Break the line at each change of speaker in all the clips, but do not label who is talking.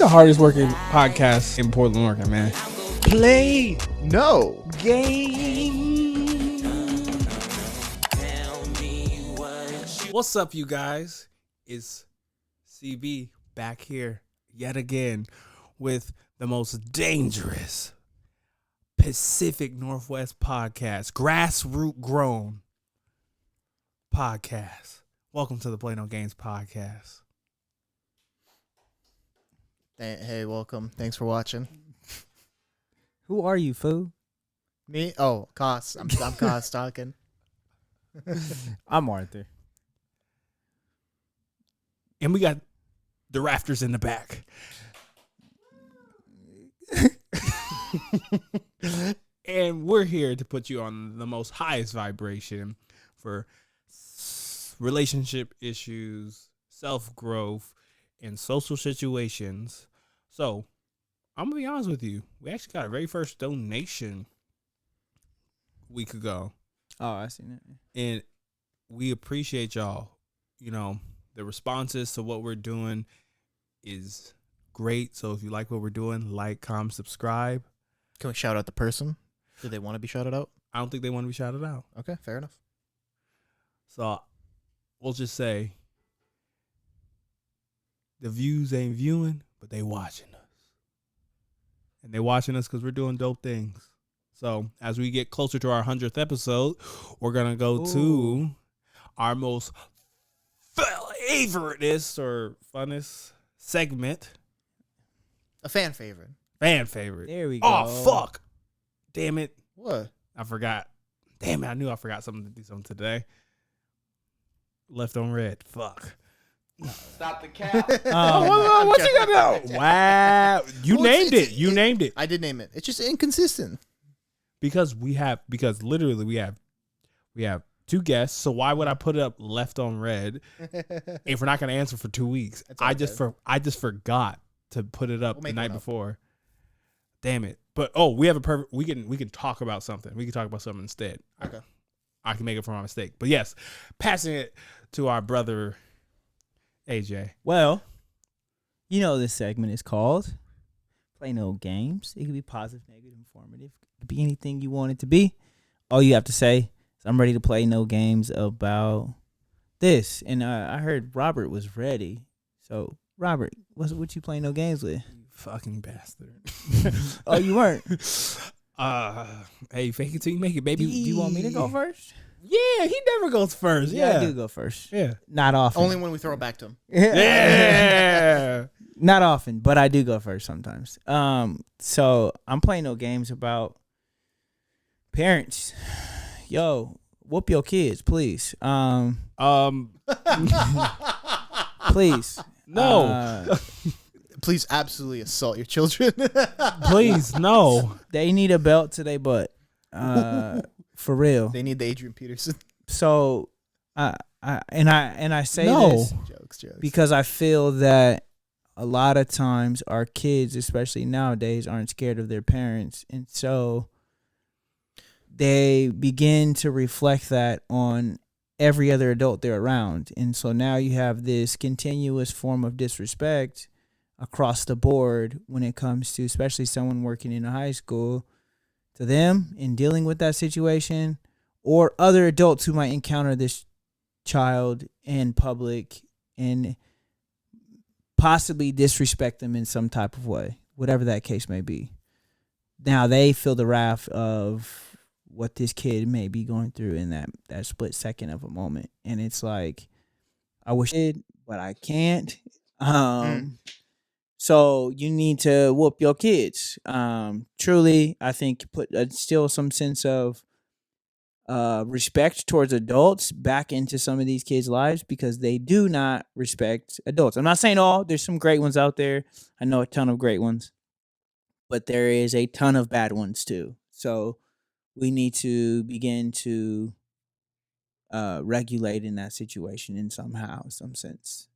the hardest working podcast in Portland, Oregon, man.
Play no
Game. What's up, you guys? It's CB back here yet again with the most dangerous Pacific Northwest podcast, grassroots grown podcast. Welcome to the Play No Games podcast.
Hey, welcome. Thanks for watching.
Who are you, fool?
Me? Oh, Koss. I'm Koss talking.
I'm Arthur.
And we got the rafters in the back. And we're here to put you on the most highest vibration for relationship issues, self-growth, and social situations. So, I'm going to be honest with you. We actually got our very first donation a week ago.
Oh, I seen it.
And we appreciate y'all. You know, the responses to what we're doing is great. So if you like what we're doing, like, comment, subscribe.
Can we shout out the person? Do they want to be shouted out?
I don't think they want to be shouted out.
Okay, fair enough.
So we'll just say the views ain't viewing, but they watching us. And they watching us because we're doing dope things. So as we get closer to our 100th episode, we're going to go to our most favoriteest or funnest segment.
A fan favorite.
Fan favorite.
There we go.
Oh, fuck. Damn it.
What?
I forgot. Damn it. I knew I forgot something to do something today. Left on red. Fuck.
Stop the cap.
What you got to know? Wow. You named it. You named it.
I did name it. It's just inconsistent.
Because literally we have two guests. So why would I put it up left on red if we're not going to answer for 2 weeks? I just forgot to put it up the night before. Damn it. But we have a perfect we can talk about something. We can talk about something instead.
Okay.
I can make it for my mistake. But yes, passing it to our brother AJ.
Well, you know this segment is called Play No Games. It could be positive, negative, informative. It could be anything you want it to be. All you have to say is I'm ready to play no games about this. And I heard Robert was ready. So Robert, what you playing no games with?
You fucking bastard.
Oh, you weren't?
Hey, fake it till you make it, baby.
Do you want me to go first?
Yeah, he never goes first. Yeah,
I do go first.
Yeah.
Not often.
Only when we throw it back to him.
Yeah.
Not often, but I do go first sometimes. So I'm playing no games about parents. Yo, whoop your kids, please. Please.
No.
Please absolutely assault your children.
Please, no.
They need a belt to their butt. For real.
They need the Adrian Peterson.
So I say
No.
this
Jokes.
because I feel that a lot of times our kids, especially nowadays, aren't scared of their parents. And so they begin to reflect that on every other adult they're around. And so now you have this continuous form of disrespect across the board when it comes to especially someone working in a high school to them in dealing with that situation, or other adults who might encounter this child in public and possibly disrespect them in some type of way, whatever that case may be. Now they feel the wrath of what this kid may be going through in that split second of a moment. And it's like, I wish I did, but I can't. So you need to whoop your kids. Truly, I think put still some sense of respect towards adults back into some of these kids' lives because they do not respect adults. I'm not saying all. There's some great ones out there. I know a ton of great ones. But there is a ton of bad ones too. So we need to begin to regulate in that situation in some sense.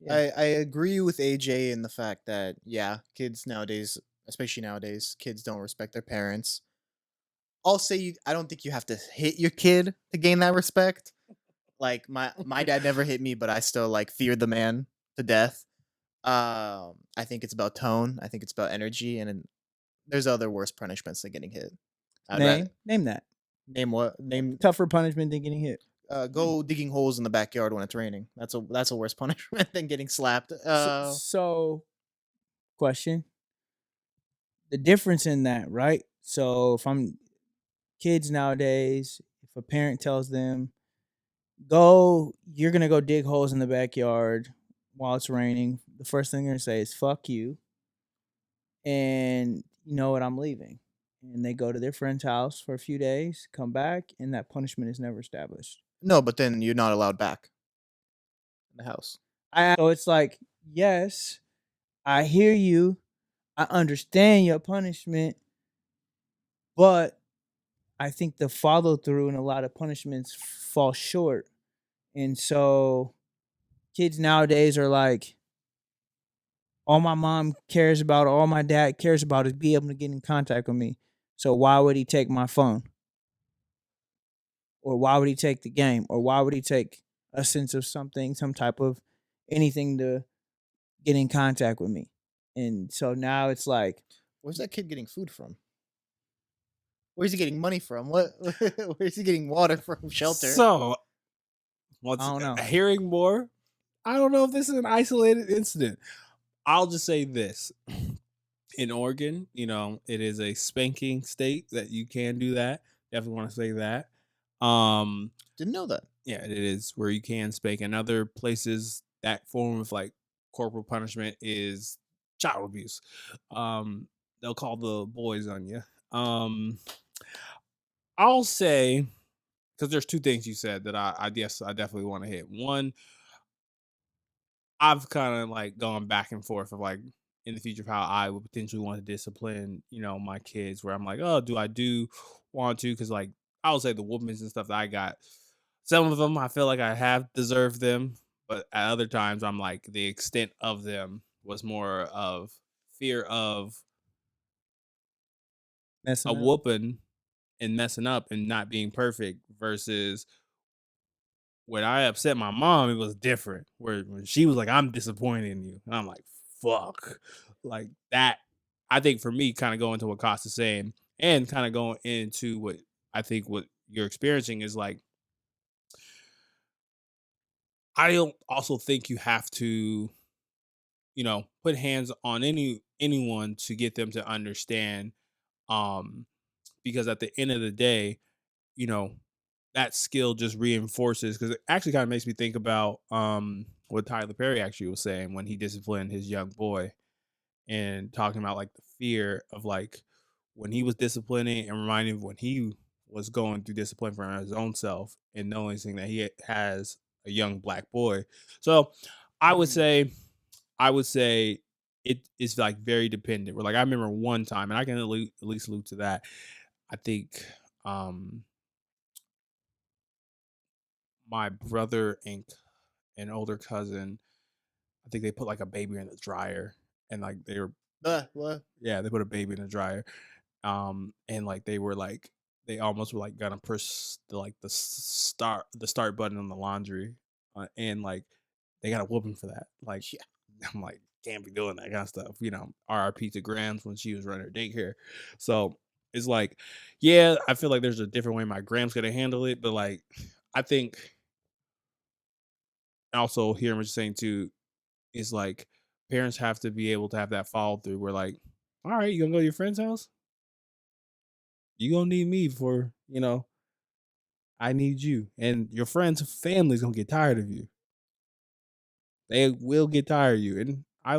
I agree with AJ in the fact that, kids nowadays, especially nowadays, kids don't respect their parents. I'll say I don't think you have to hit your kid to gain that respect. Like my dad never hit me, but I still feared the man to death. I think it's about tone. I think it's about energy, and then there's other worse punishments than getting hit. I'd rather
Name that.
name what name.
Tougher punishment than getting hit.
Go digging holes in the backyard when it's raining. That's a worse punishment than getting slapped.
So, question. The difference in that, right? So if I'm kids nowadays, if a parent tells them, you're gonna go dig holes in the backyard while it's raining, the first thing they're gonna say is fuck you. And you know what, I'm leaving. And they go to their friend's house for a few days, come back, and that punishment is never established.
No, but then you're not allowed back in the house.
So it's like, yes, I hear you. I understand your punishment, but I think the follow through in a lot of punishments fall short. And so kids nowadays are like, all my mom cares about, all my dad cares about is be able to get in contact with me. So why would he take my phone? Or why would he take the game? Or why would he take a sense of something, some type of anything to get in contact with me? And so now it's like,
Where's that kid getting food from? Where's he getting money from? What? Where's he getting water from? Shelter?
So,
I don't know.
hearing more, I don't know if this is an isolated incident. I'll just say this. In Oregon, it is a spanking state that you can do that. Definitely want to say that.
Didn't know that.
Yeah, it is where you can spank. In other places, that form of like corporal punishment is child abuse. They'll call the boys on you. I'll say, because there's two things you said that I guess I definitely want to hit. One, I've kind of like gone back and forth of like in the future of how I would potentially want to discipline, my kids. Where I'm like, oh, do I want to? Because like I would say the whoopings and stuff that I got, some of them I feel like I have deserved them, but at other times I'm like the extent of them was more of fear of
Messing
a
up.
whooping and messing up and not being perfect versus when I upset my mom, it was different. Where when she was like, "I'm disappointed in you," and I'm like, "Fuck," like that. I think for me, kind of going to what Costa's saying, and kind of going into what I think what you're experiencing is like, I don't also think you have to, put hands on anyone to get them to understand, because at the end of the day, you know, that skill just reinforces because it actually kind of makes me think about what Tyler Perry actually was saying when he disciplined his young boy and talking about like the fear of like when he was disciplining and reminding of when he was going through discipline for his own self and noticing that he has a young black boy. So I would say it is like very dependent. Where like I remember one time, and I can at least allude to that. I think my brother and an older cousin, I think they put like a baby in the dryer and like they were
What?
yeah, they put a baby in the dryer. And like they were like they almost were like gonna push the start button on the laundry. And like they got a whooping for that. Like
Yeah.
I'm like, can't be doing that kind of stuff, RIP to Grams when she was running her daycare. So it's like, yeah, I feel like there's a different way my Grams gonna handle it, but like I think also hearing what you're saying too is like parents have to be able to have that follow through where like, all right, you gonna go to your friend's house? You gonna need me for, I need you. And your friend's family's gonna get tired of you. They will get tired of you. And I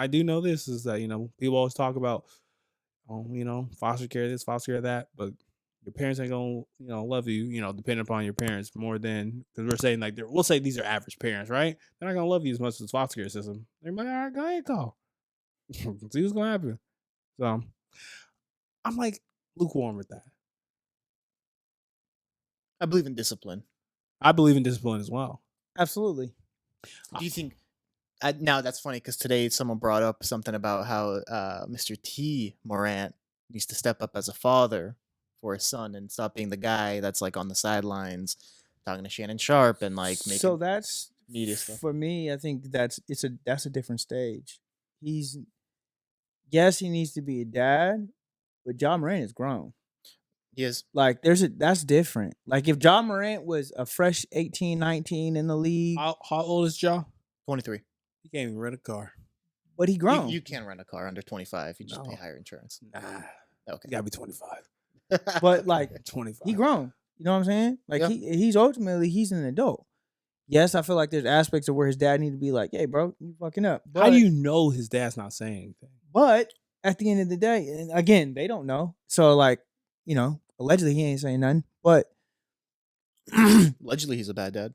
do know this is that, people always talk about foster care this, foster care that, but your parents ain't gonna, love you, depending upon your parents more than because we're saying like we'll say these are average parents, right? They're not gonna love you as much as foster care system. They're like, all right, go ahead, call. See what's gonna happen. So I'm like lukewarm with that.
I believe in discipline.
I believe in discipline as well.
Absolutely.
Do you think? Now that's funny because today someone brought up something about how Mr. T. Morant needs to step up as a father for his son and stop being the guy that's like on the sidelines talking to Shannon Sharp and like making.
So that's
media stuff.
For me, I think that's a different stage. Yes, he needs to be a dad, but John Morant is grown.
He is.
Like that's different. Like if John Morant was a fresh 18, 19 in the league,
How old is Ja?
23.
He can't even rent a car.
but he grown.
You can rent a car under 25. You just pay
No.
higher insurance.
Nah.
Okay.
You gotta be 25.
But like
25.
he grown. You know what I'm saying? Like
Yeah.
he's an adult. Yes, I feel like there's aspects of where his dad need to be like, "Hey, bro, you fucking up." But,
How do you know his dad's not saying anything?
But at the end of the day, and again, they don't know. So like, allegedly he ain't saying nothing. But
Allegedly, he's a bad dad.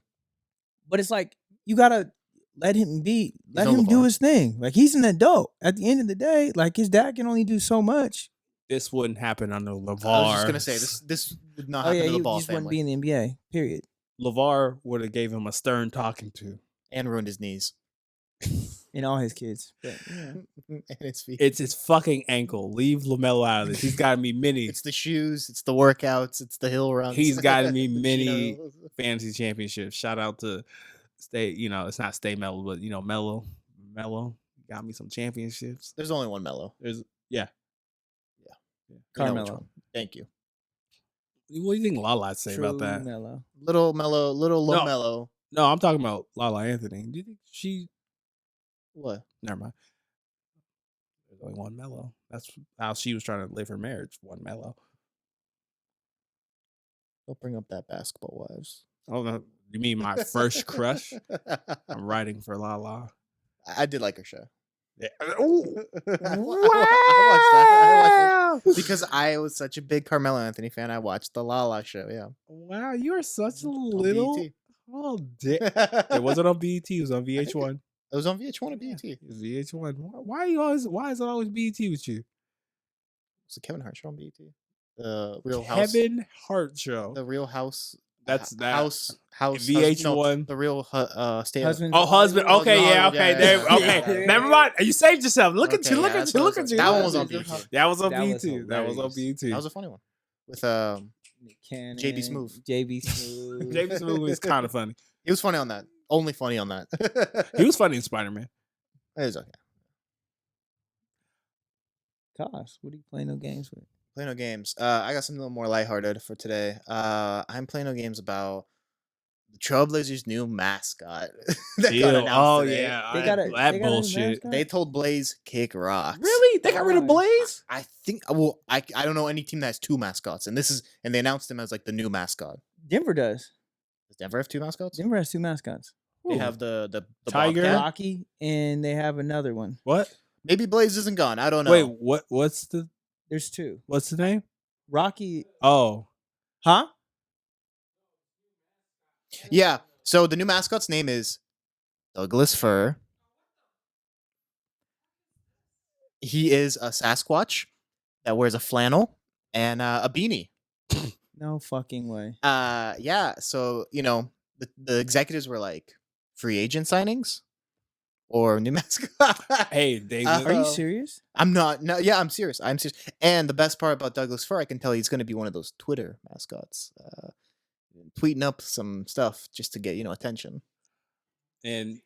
but it's like you gotta let him
on
him
the
do
farm.
his thing. Like he's an adult. At the end of the day, like his dad can only do so much.
This wouldn't happen under LeVar.
I was just gonna say this would not happen to the
he
Ball
just wouldn't
family,
be in the NBA. Period.
LeVar would have gave him a stern talking to.
and ruined his knees
And all his kids. But, yeah.
and his feet.
It's his fucking ankle. Leave LaMelo out of this. He's got to be mini.
It's the shoes, it's the workouts, it's the hill runs.
He's got to be
The
mini
Cheetos.
fantasy championships. Shout out to Stay. It's not Stay Mellow, but Mellow. Got me some championships.
There's only one Mellow.
Yeah.
We know which
Carmelo.
one. Thank you.
What do you think Lala say about
True
that?
Mellow.
Little Mellow, little
No.
Mellow.
No, I'm talking about Lala Anthony. Do you think she?
What?
Never mind. There's only one Mellow. That's how she was trying to live her marriage. One Mellow.
Don't bring up that basketball wives.
Oh no, you mean my first crush? I'm writing for Lala.
I did like her show.
Yeah.
I watched that because I was such a big Carmelo Anthony fan. I watched the Lala show. Yeah,
Wow, you are such a
On
little.
BET.
Oh, it wasn't on BET. It was on VH1.
It was on VH1 or
Yeah,
BET.
it was VH1. Why are you always? Why is it always BET with you?
It's the Kevin Hart show on BET. The Real House.
Kevin Hart show.
The Real House.
That's that.
House.
VH1.
The Real state.
Husband.
Oh, husband. Okay, yeah, okay.
Yeah,
There,
yeah,
okay.
yeah.
Never mind. You saved yourself. Look at
Okay,
you. Look
yeah,
at
that's
you.
what
Look
I
at
was
you.
like. That one was on
BET.
BET.
That was on
That was
BET. That was on
hilarious.
BET.
That was a funny one with
Cannon,
JB Smooth.
JB Smooth.
James Smooth is kind of funny.
He was funny on that. Only funny on that.
He was funny in Spider-Man.
It was okay.
Toss. What are you playing no games with?
Play no games. I got something a little more lighthearted for today. I'm playing no games about the Trailblazers' new mascot that got announced
Oh
today.
yeah,
They got a
that
new
bullshit.
mascot?
They told Blaze kick rocks.
Really? They got rid of
Why?
Blaze?
I think. Well, I don't know any team that has two mascots, and they announced him as like the new mascot.
Denver does.
Does Denver have two mascots?
Denver has two mascots.
They
Ooh.
have the
Tiger?
Bobcat.
Rocky, and they have another one.
What?
Maybe Blaze isn't gone. I don't know.
Wait, what's the
There's two.
name?
Rocky,
Oh,
huh?
Yeah. So the new mascot's name is Douglas Fir. He is a Sasquatch that wears a flannel and a beanie.
No fucking way.
Yeah. So the executives were like free agent signings or new mascot.
hey, David.
Are you
Oh.
serious?
I'm not. No. Yeah, I'm serious. I'm serious. And the best part about Douglas Fir, I can tell he's going to be one of those Twitter mascots, tweeting up some stuff just to get attention.
and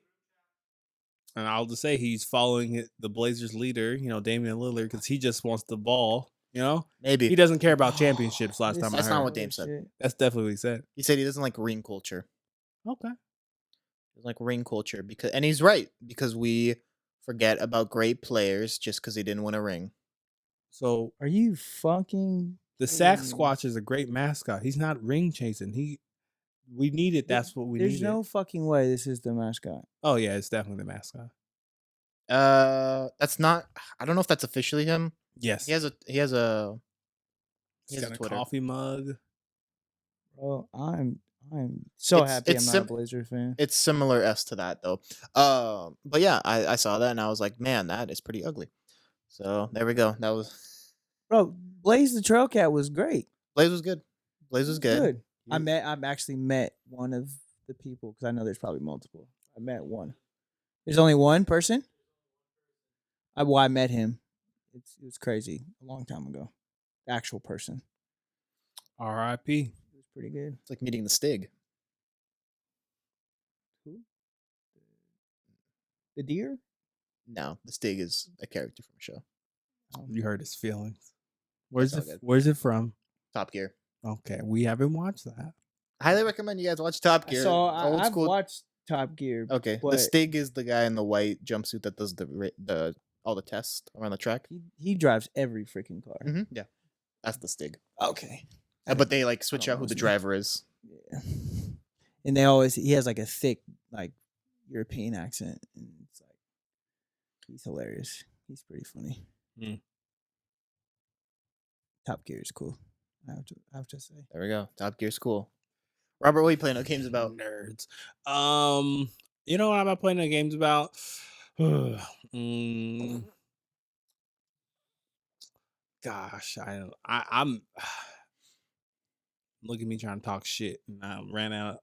I'll just say he's following the Blazers leader, Damian Lillard, because he just wants the ball.
Maybe
He doesn't care about championships. Last time I
That's
heard,
not what Dame said.
that's definitely what he said.
He said he doesn't like ring culture.
Okay.
He doesn't like ring culture and he's right because we forget about great players just because they didn't win a ring.
So
Are you fucking?
the Sasquatch is a great mascot. He's not ring chasing. We need it. That's what we need.
There's no fucking way this is the mascot.
Oh yeah, it's definitely the mascot.
That's not. I don't know if that's officially him.
Yes.
He has a
He's
a
got a
Twitter.
coffee mug.
Bro, I'm so
It's-
happy
it's
I'm not a Blazers fan.
It's similar S to that though. But yeah, I saw that and I was like, man, that is pretty ugly. So there we go. That was
Bro, Blaze the Trail Cat was great.
Blaze was good. Blaze was good.
I've actually met one of the people because I know there's probably multiple. I met one. There's only one person. I met him. It was crazy a long time ago. The actual person.
R.I.P.
It was pretty good.
It's like meeting the Stig.
Who? The deer?
No, the Stig is a character from a show.
You hurt his feelings.
It's all good.
Where's it from?
Top Gear.
Okay, we haven't watched that.
Highly recommend you guys watch Top Gear.
So
Old
I've
school.
watched Top Gear.
Okay,
but
the Stig is the guy in the white jumpsuit that does the all the tests around the track.
he drives every freaking car.
Yeah, that's the Stig.
Okay.
But they like switch
don't
out
know
who the
his name.
driver is.
Yeah. And he has like a thick like European accent, and it's like he's hilarious. He's pretty funny.
Mm.
Top Gear is cool. I have to say.
There we go. Top Gear's cool. Robert, what are you playing? No games about?
Nerds. You know what I'm playing the games about? Gosh, I'm look at me trying to talk shit and I ran out.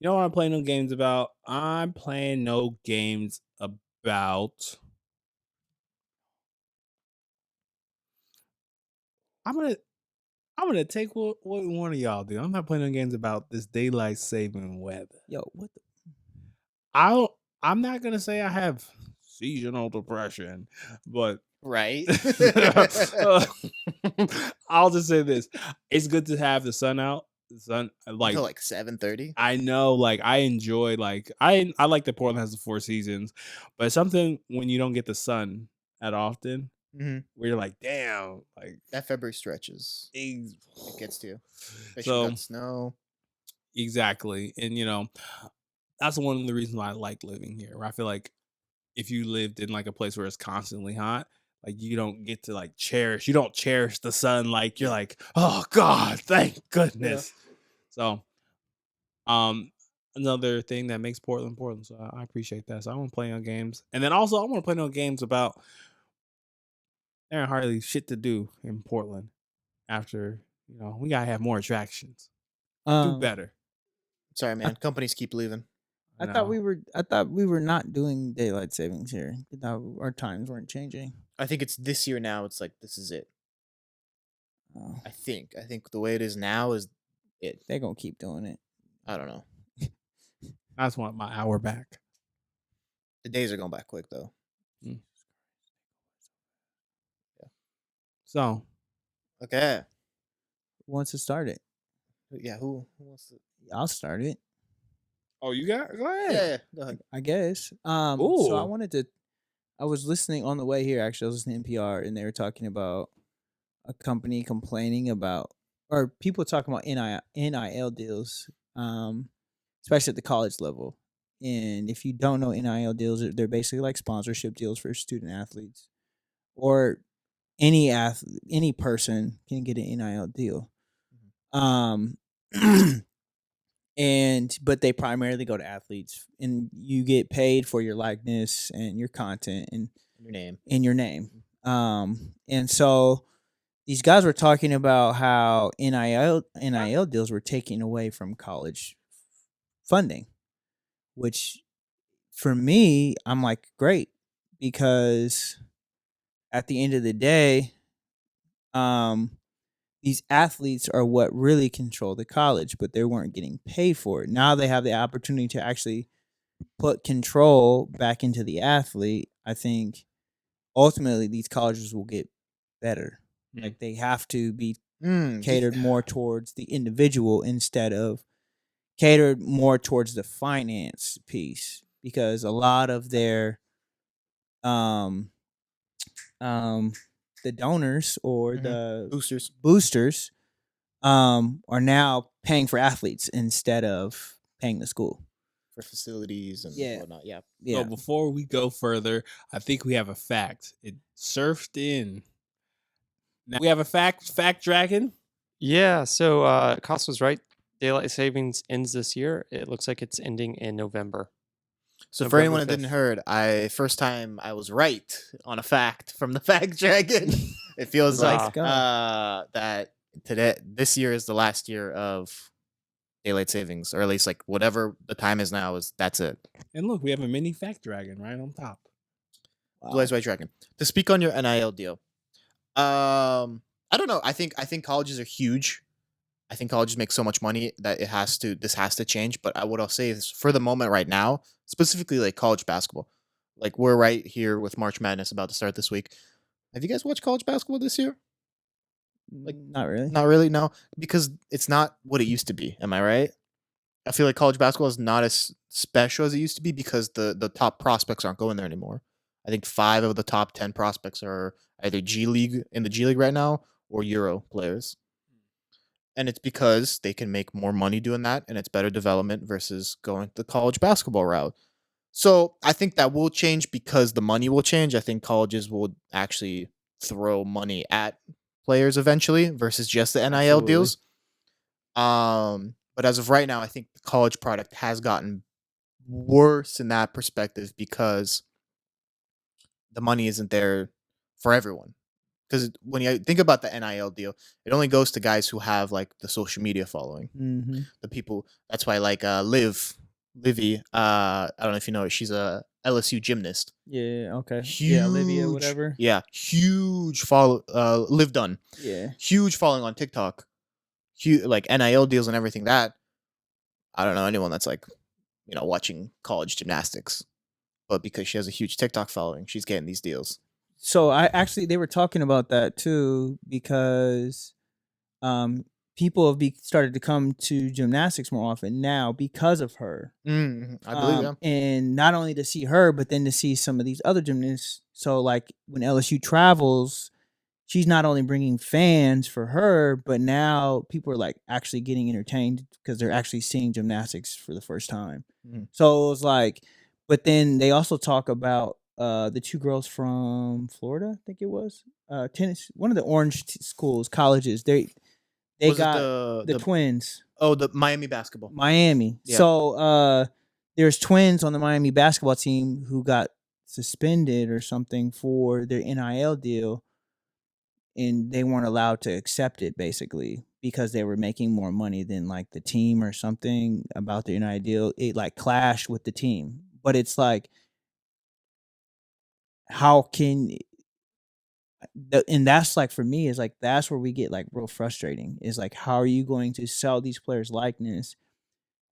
You know what I'm playing no games about? I'm playing no games about. I'm gonna take what one of y'all do. I'm not playing no games about this daylight saving weather.
Yo, what the?
I'm not gonna say I have seasonal depression, but
Right.
I'll just say this: it's good to have the sun out. The sun, like
Until like 7:30.
I know, like I enjoy, like I like that Portland has the 4 seasons, but it's something when you don't get the sun that often, where you're like, damn, like
That February stretches. It gets to you. Especially
So-
without snow.
exactly, and you know, that's one of the reasons why I like living here. Where I feel like if you lived in like a place where it's constantly hot, like you don't get to like cherish. You don't cherish the sun. Like you're like, oh God, thank goodness. So, another thing that makes Portland Portland. So I appreciate that. So I want to play on games, and then also I want to play on games about there ain't hardly shit to do in Portland. After we gotta have more attractions. Do better.
Sorry, man. Companies keep leaving.
I thought we were not doing daylight savings here. I thought our times weren't changing.
I think it's this year now. It's like, this is it.
Oh,
I think the way it is now is it.
they're gonna keep doing it.
I don't know.
I just want my hour back.
The days are going by quick though.
So
Okay.
Who wants to start it?
Yeah. Who wants to?
I'll start it.
oh, you got go ahead.
Yeah. Go ahead.
I guess. So
Ooh.
I was listening on the way here. Actually, I was listening to NPR, and they were talking about a company complaining about, or people talking about NIL deals, especially at the college level. And if you don't know NIL deals, they're basically like sponsorship deals for student athletes, or any person can get an NIL deal. But they primarily go to athletes, and you get paid for your likeness and your content and
Your name.
And so these guys were talking about how NIL deals were taking away from college funding, which for me, I'm like, great, because at the end of the day, these athletes are what really control the college, but they weren't getting paid for it. Now they have the opportunity to actually put control back into the athlete. I think ultimately these colleges will get better. Like they have to be catered more towards the individual instead of catered more towards the finance piece, because a lot of their the donors or the boosters are now paying for athletes instead of paying the school
for facilities and whatnot. Yeah.
So before we go further, I think we have a fact. It surfed in. Now we have a fact dragon.
Yeah, so Cost was right. Daylight savings ends this year. It looks like it's ending in November.
So for anyone that didn't heard, first time I was right on a fact from the fact dragon. It feels like that this year is the last year of daylight savings, or at least like whatever the time is now that's it.
And look, we have a mini fact dragon right on top.
Wow. Blue Eyes White Dragon. To speak on your NIL deal, I don't know. I think colleges are huge. I think colleges make so much money that this has to change. But what I'll say is, for the moment right now, specifically like college basketball, like we're right here with March Madness about to start this week. Have you guys watched college basketball this year?
Like, not really.
Not really, no, because it's not what it used to be. Am I right? I feel like college basketball is not as special as it used to be because the top prospects aren't going there anymore. I think 5 of the top 10 prospects are either G League in the G League right now or Euro players. And it's because they can make more money doing that and it's better development versus going the college basketball route. So I think that will change because the money will change. I think colleges will actually throw money at players eventually versus just the NIL
Absolutely.
deals. But as of right now, I think the college product has gotten worse in that perspective because the money isn't there for everyone. Because when you think about the NIL deal, it only goes to guys who have like the social media following.
Mm-hmm.
The people. That's why like Livy. I don't know if you know her. She's a LSU gymnast.
Yeah. Okay.
Huge,
Yeah, Olivia, whatever.
Yeah, huge follow. Live done.
Yeah.
Huge following on TikTok. Huge like NIL deals and everything. That I don't know anyone that's like watching college gymnastics, but because she has a huge TikTok following, she's getting these deals.
So they were talking about that too because people have started to come to gymnastics more often now because of her.
I believe yeah.
And not only to see her, but then to see some of these other gymnasts. So like when LSU travels, she's not only bringing fans for her, but now people are like actually getting entertained because they're actually seeing gymnastics for the first time. So it was like, but then they also talk about the 2 girls from Florida, I think it was tennis, one of the orange schools, colleges. They
Was
got
it
the twins.
Oh, the Miami basketball.
Miami.
Yeah.
So there's twins on the Miami basketball team who got suspended or something for their NIL deal, and they weren't allowed to accept it basically because they were making more money than like the team or something about their NIL deal. It like clashed with the team. But it's like, how can and that's like, for me, is like that's where we get like real frustrating, is like, how are you going to sell these players likeness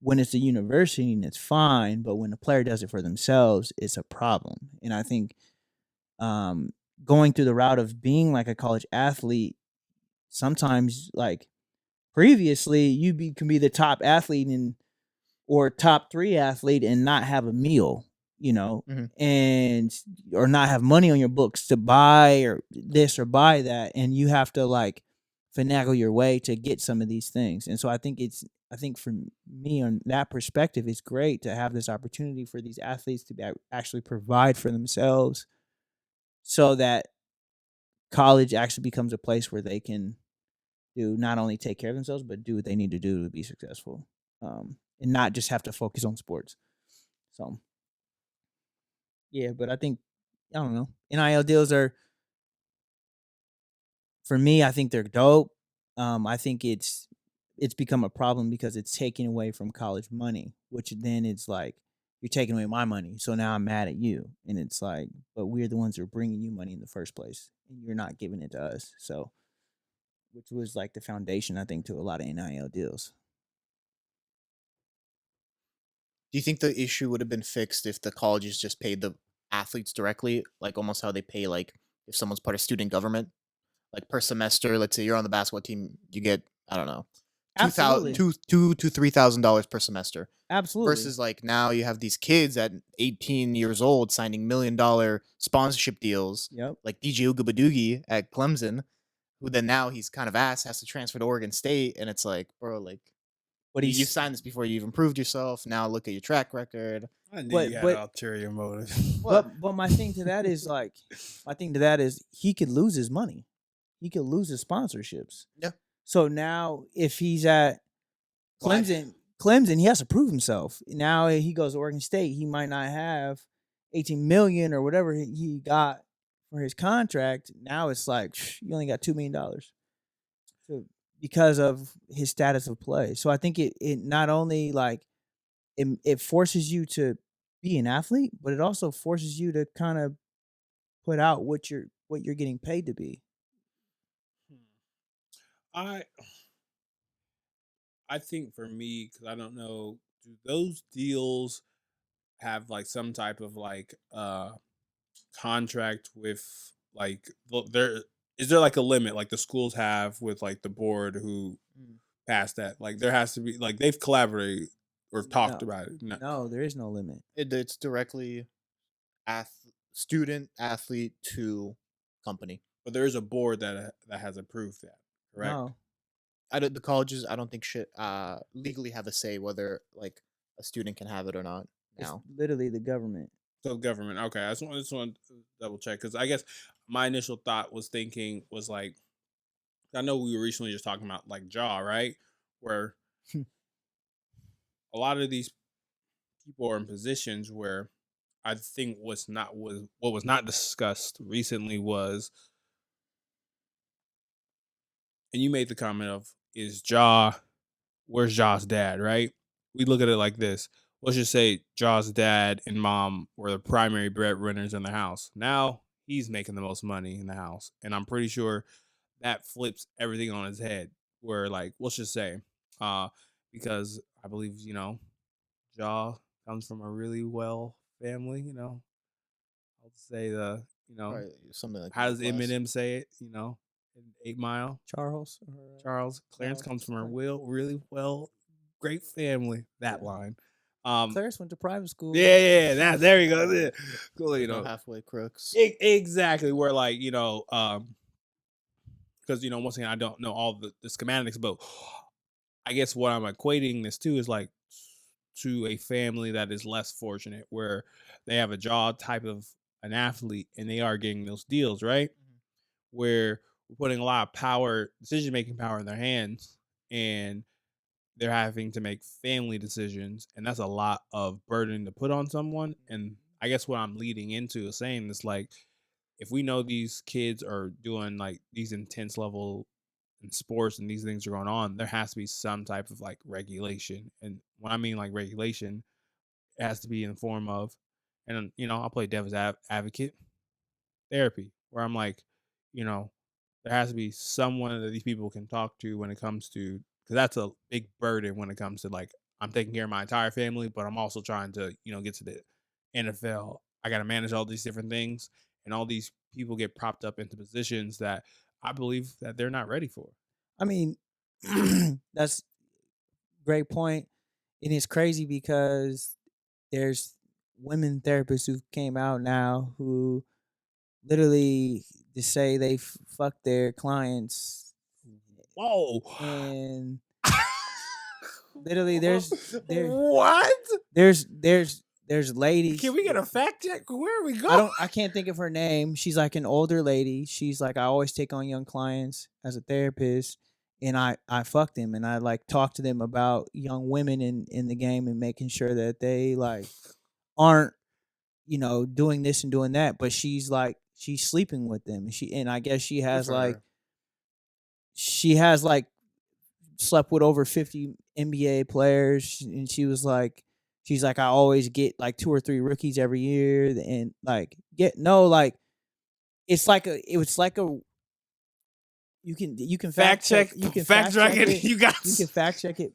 when it's a university and it's fine, but when the player does it for themselves, it's a problem. And I think going through the route of being like a college athlete, sometimes like previously can be the top athlete or top 3 athlete and not have a meal, and or not have money on your books to buy or this or buy that, and you have to like finagle your way to get some of these things. And so I think for me, on that perspective, it's great to have this opportunity for these athletes to actually provide for themselves, so that college actually becomes a place where they can do not only take care of themselves, but do what they need to do to be successful, and not just have to focus on sports. So, yeah, but I think, I don't know, NIL deals are, for me, I think they're dope. I think it's become a problem because it's taking away from college money, which then it's like, you're taking away my money, so now I'm mad at you, and it's like, but we're the ones that are bringing you money in the first place, and you're not giving it to us. So, which was like the foundation, I think, to a lot of NIL deals.
Do you think the issue would have been fixed if the colleges just paid the athletes directly, like almost how they pay like if someone's part of student government, like per semester? Let's say you're on the basketball team, you get I don't know,
Absolutely.
$2,000 to $3,000 per semester.
Absolutely.
Versus like now you have these kids at 18 years old signing $1 million sponsorship deals.
Yep.
Like DJ Ugabadoogie at Clemson, who then now he's kind of has to transfer to Oregon State, and it's like, bro, like,
But
you signed this before you even proved yourself. Now look at your track record.
I knew you had an ulterior motive.
But my thing to that is like, he could lose his money. He could lose his sponsorships.
Yeah.
So now if he's at Clemson, he has to prove himself. Now he goes to Oregon State, he might not have 18 million or whatever he got for his contract. Now it's like, you only got $2 million. So, because of his status of play. So I think it not only like it forces you to be an athlete, but it also forces you to kind of put out what you're getting paid to be.
I think for me, because I don't know, do those deals have like some type of like contract with like there is there like a limit like the schools have with like the board who passed that? Like there has to be like they've collaborated or talked about it.
No, there is no limit.
It's directly student athlete to company.
But there is a board that has approved that, correct?
No.
The colleges, I don't think legally have a say whether like a student can have it or not now.
It's literally the government.
So government, okay. I just want to double check because I guess my initial thought was like I know we were recently just talking about like Jaw, right? Where a lot of these people are in positions where I think what was not discussed recently was, and you made the comment of, where's Jaw's dad, right? We look at it like this. Let's just say Jaw's dad and mom were the primary breadwinners in the house. Now he's making the most money in the house. And I'm pretty sure that flips everything on his head. Where like, let's just say, because I believe, Jaw comes from a really well family, I'll say
Right, something like
how does
middle class.
Eminem say it, in 8 Mile?
Charles.
Clarence comes from a really well, great family. That line.
Clarence went to private school.
Yeah. There you go. Yeah. Cool,
No halfway crooks.
Exactly. Where like, because once again I don't know all the schematics, but I guess what I'm equating this to is like to a family that is less fortunate, where they have a job type of an athlete and they are getting those deals, right? Where we're putting a lot of decision making power in their hands, and they're having to make family decisions, and that's a lot of burden to put on someone. And I guess what I'm leading into is saying is like, if we know these kids are doing like these intense level in sports and these things are going on, there has to be some type of like regulation. And when I mean like regulation, it has to be in the form of, and I'll play devil's advocate, therapy, where I'm like, there has to be someone that these people can talk to when it comes to, because that's a big burden when it comes to like, I'm taking care of my entire family, but I'm also trying to, get to the NFL. I got to manage all these different things, and all these people get propped up into positions that I believe that they're not ready for.
I mean, that's a great point. And it's crazy because there's women therapists who came out now who literally just say they fuck their clients.
Whoa.
And literally there's
what?
There's ladies.
Can we get a fact check? Where are we going?
I can't think of her name. She's like an older lady. She's like, I always take on young clients as a therapist, and I fuck them, and I like talk to them about young women in the game and making sure that they like aren't doing this and doing that. But she's sleeping with them, and I guess she has slept with over 50 NBA players, and she's like, I always get like 2 or 3 rookies every year, and like it's like a you can fact check it.
You can
fact check it.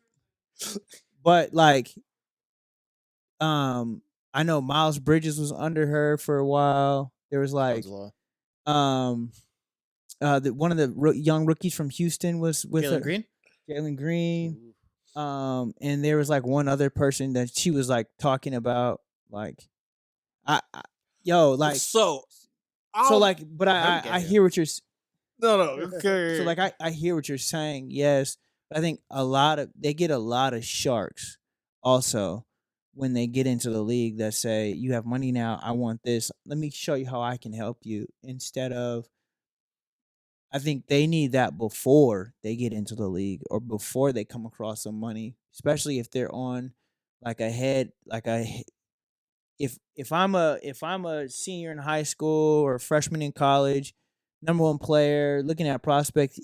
But like I know Miles Bridges was under her for a while. There was like one of the young rookies from Houston was with Jalen Green. And there was like one other person that she was like talking about, like, I hear what you're.
No, okay.
So like I hear what you're saying, yes, but I think they get a lot of sharks also when they get into the league that say, you have money now, I want this, let me show you how I can help you, instead of, I think they need that before they get into the league or before they come across some money, especially if they're on like a head, like if I'm a senior in high school or a freshman in college, number one player, looking at prospects,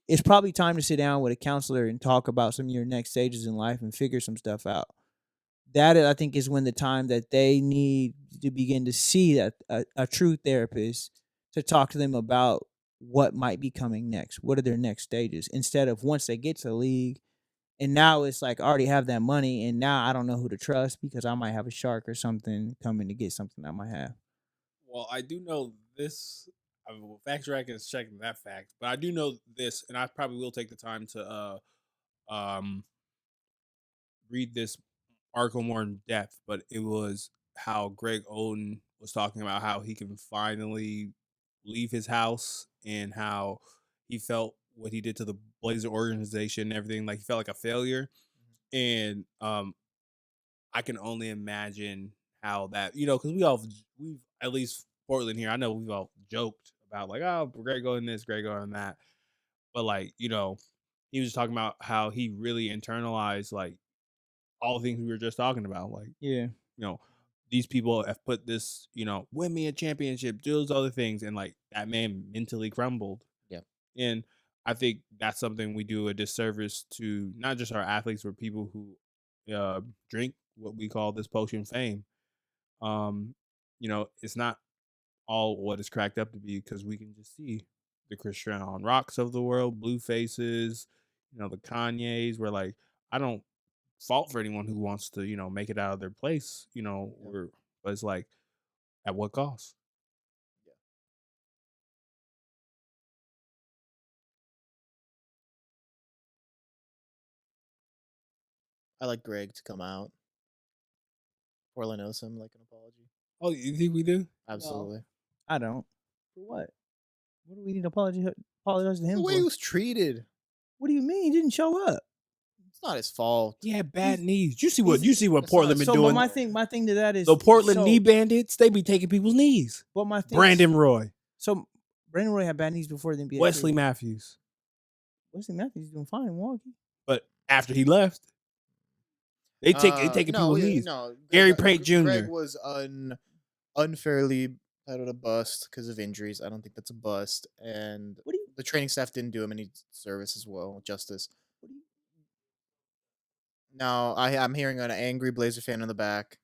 it's probably time to sit down with a counselor and talk about some of your next stages in life and figure some stuff out. That, I think, is when the time that they need to begin to see that a true therapist to talk to them about what might be coming next. What are their next stages? Instead of once they get to the league And now it's like I already have that money, and now I don't know who to trust because I might have a shark or something coming to get something I might have.
Well, I do know this. I mean, fact check is checking that fact, but I do know this, and I probably will take the time to um read this article more in depth. But it was how Greg Oden was talking about how he can finally leave his house and how he felt what he did to the Blazer organization and everything. Like he felt like a failure, and I can only imagine how that, because we've at least Portland here. I know we've all joked about like, oh, Greg going this, Greg going that, but like, he was talking about how he really internalized like all the things we were just talking about, like,
Yeah.
These people have put this, win me a championship, do those other things, and like that man mentally crumbled.
Yeah,
and I think that's something we do a disservice to not just our athletes, but people who drink what we call this potion fame. It's not all what it's cracked up to be because we can just see the Christian Rocks of the world, Blue Faces, the Kanyes. Where like I don't fault for anyone who wants to make it out of their place, but it's like at what cost?
I like Greg to come out. Portland owes him like an apology.
Oh, you think we do?
Absolutely.
No, I don't. For what? What do we need to apologize to him
The way
for?
he was treated.
What do you mean? He didn't show up.
It's not his fault.
He had bad knees. You see what
it's
Portland
not
been
his
doing?
fault.
My thing to that is
The Portland knee bandits. They be taking people's knees.
But my thing
Brandon Roy,
So Brandon Roy had bad knees before the NBA.
Wesley Matthews.
Wesley Matthews doing fine in Milwaukee.
But after he left, they taking people's knees.
No,
Gary Payton Jr.
Greg was unfairly titled a bust because of injuries. I don't think that's a bust. And the training staff didn't do him any service as well, justice. No, I'm hearing an angry Blazer fan in the back.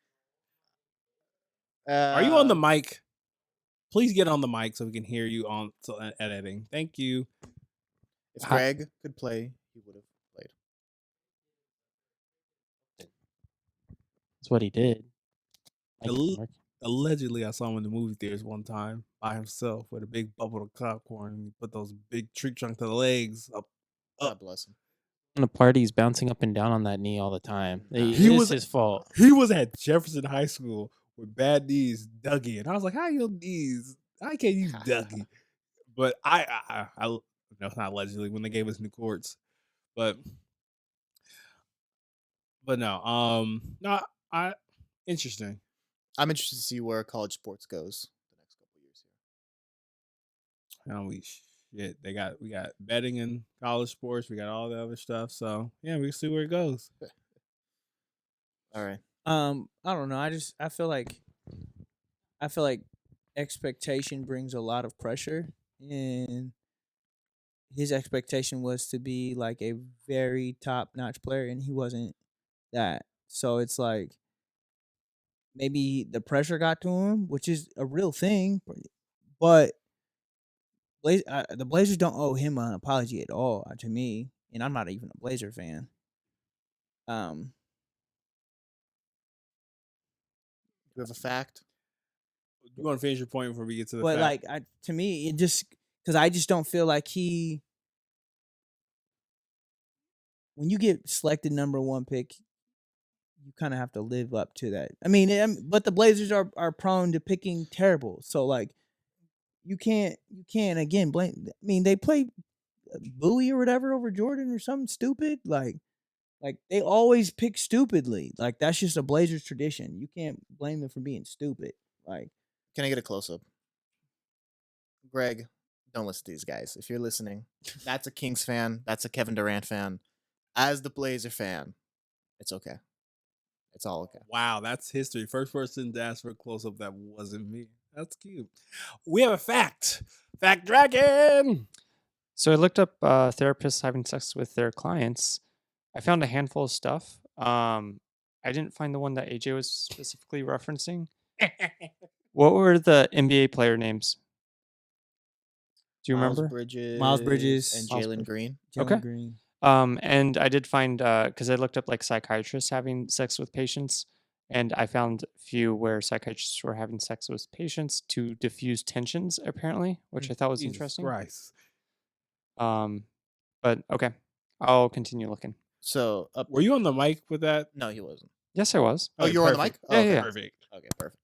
Are you on the mic? Please get on the mic so we can hear you on editing. Thank you.
If Greg could play, he would have played.
That's what he did.
Allegedly, I saw him in the movie theaters one time by himself with a big bubble of popcorn, and he put those big tree trunk to the legs up.
God bless him.
In the party, he's bouncing up and down on that knee all the time.
He was
his fault.
He was at Jefferson High School with bad knees, Dougie, and I was like, "How your knees? I can't use Dougie." But I no, it's not allegedly when they gave us new courts, but no, interesting.
I'm interested to see where college sports goes the next couple of years
here. We got betting in college sports. We got all the other stuff. So yeah, we can see where it goes.
All right.
I don't know. I feel like expectation brings a lot of pressure, and his expectation was to be like a very top-notch player, and he wasn't that. So it's like maybe the pressure got to him, which is a real thing, but the Blazers don't owe him an apology at all to me, and I'm not even a Blazer fan.
Do you have a fact?
You want to finish your point before we get to the
fact?
But
to me, it just because I just don't feel like when you get selected number 1 pick, you kind of have to live up to that. I mean, but the Blazers are prone to picking terrible, so like you can't again blame. I mean, they play Bowie or whatever over Jordan or something stupid. Like they always pick stupidly. Like that's just a Blazers tradition. You can't blame them for being stupid. Like,
can I get a close up? Greg, don't listen to these guys. If you're listening, that's a Kings fan. That's a Kevin Durant fan. As the Blazer fan, it's okay. It's all okay.
Wow, that's history. First person to ask for a close up that wasn't me. That's cute. We have a fact. Fact Dragon.
So I looked up therapists having sex with their clients. I found a handful of stuff. I didn't find the one that AJ was specifically referencing. What were the NBA player names? Do you remember?
Miles Bridges
and
Jalen Green.
Okay.
Green.
And I did find because I looked up like psychiatrists having sex with patients, and I found a few where psychiatrists were having sex with patients to diffuse tensions, apparently, which I thought was
Jesus
interesting.
Christ.
But okay, I'll continue looking.
So
Were you on the mic with that?
No, he wasn't.
Yes, I was.
Oh, you were on the mic?
Perfect.
Oh,
Yeah,
okay.
yeah.
Perfect.
Okay, perfect.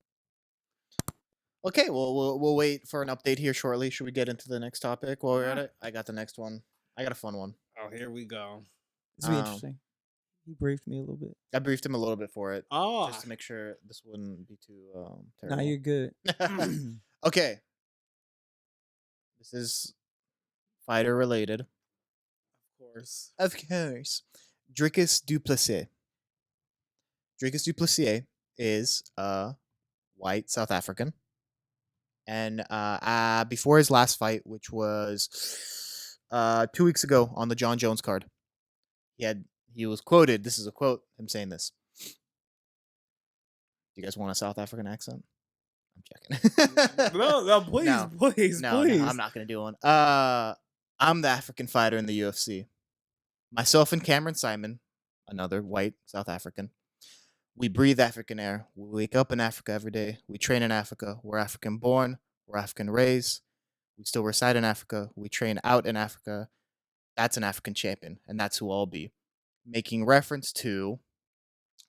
Okay, well, we'll wait for an update here shortly. Should we get into the next topic while we're at it? I got the next one. I got a fun one.
Oh, here we go.
This will be interesting. He briefed me a little bit.
I briefed him a little bit for it,
Oh,
just to make sure this wouldn't be too
Now
terrible.
you're good.
Okay. This is fighter related.
of course.
Of course. Dricus du Plessis. Dricus du Plessis is a white South African. And before his last fight, which was 2 weeks ago on the John Jones card, he was quoted. This is a quote. Him saying this. Do you guys want a South African accent? I'm checking.
No, please,
No.
please,
No,
please.
I'm not gonna do one. I'm the African fighter in the UFC. Myself and Cameron Simon, another white South African. We breathe African air. We wake up in Africa every day. We train in Africa. We're African born. We're African raised. We still reside in Africa. We train out in Africa. That's an African champion, and that's who I'll be. Making reference to,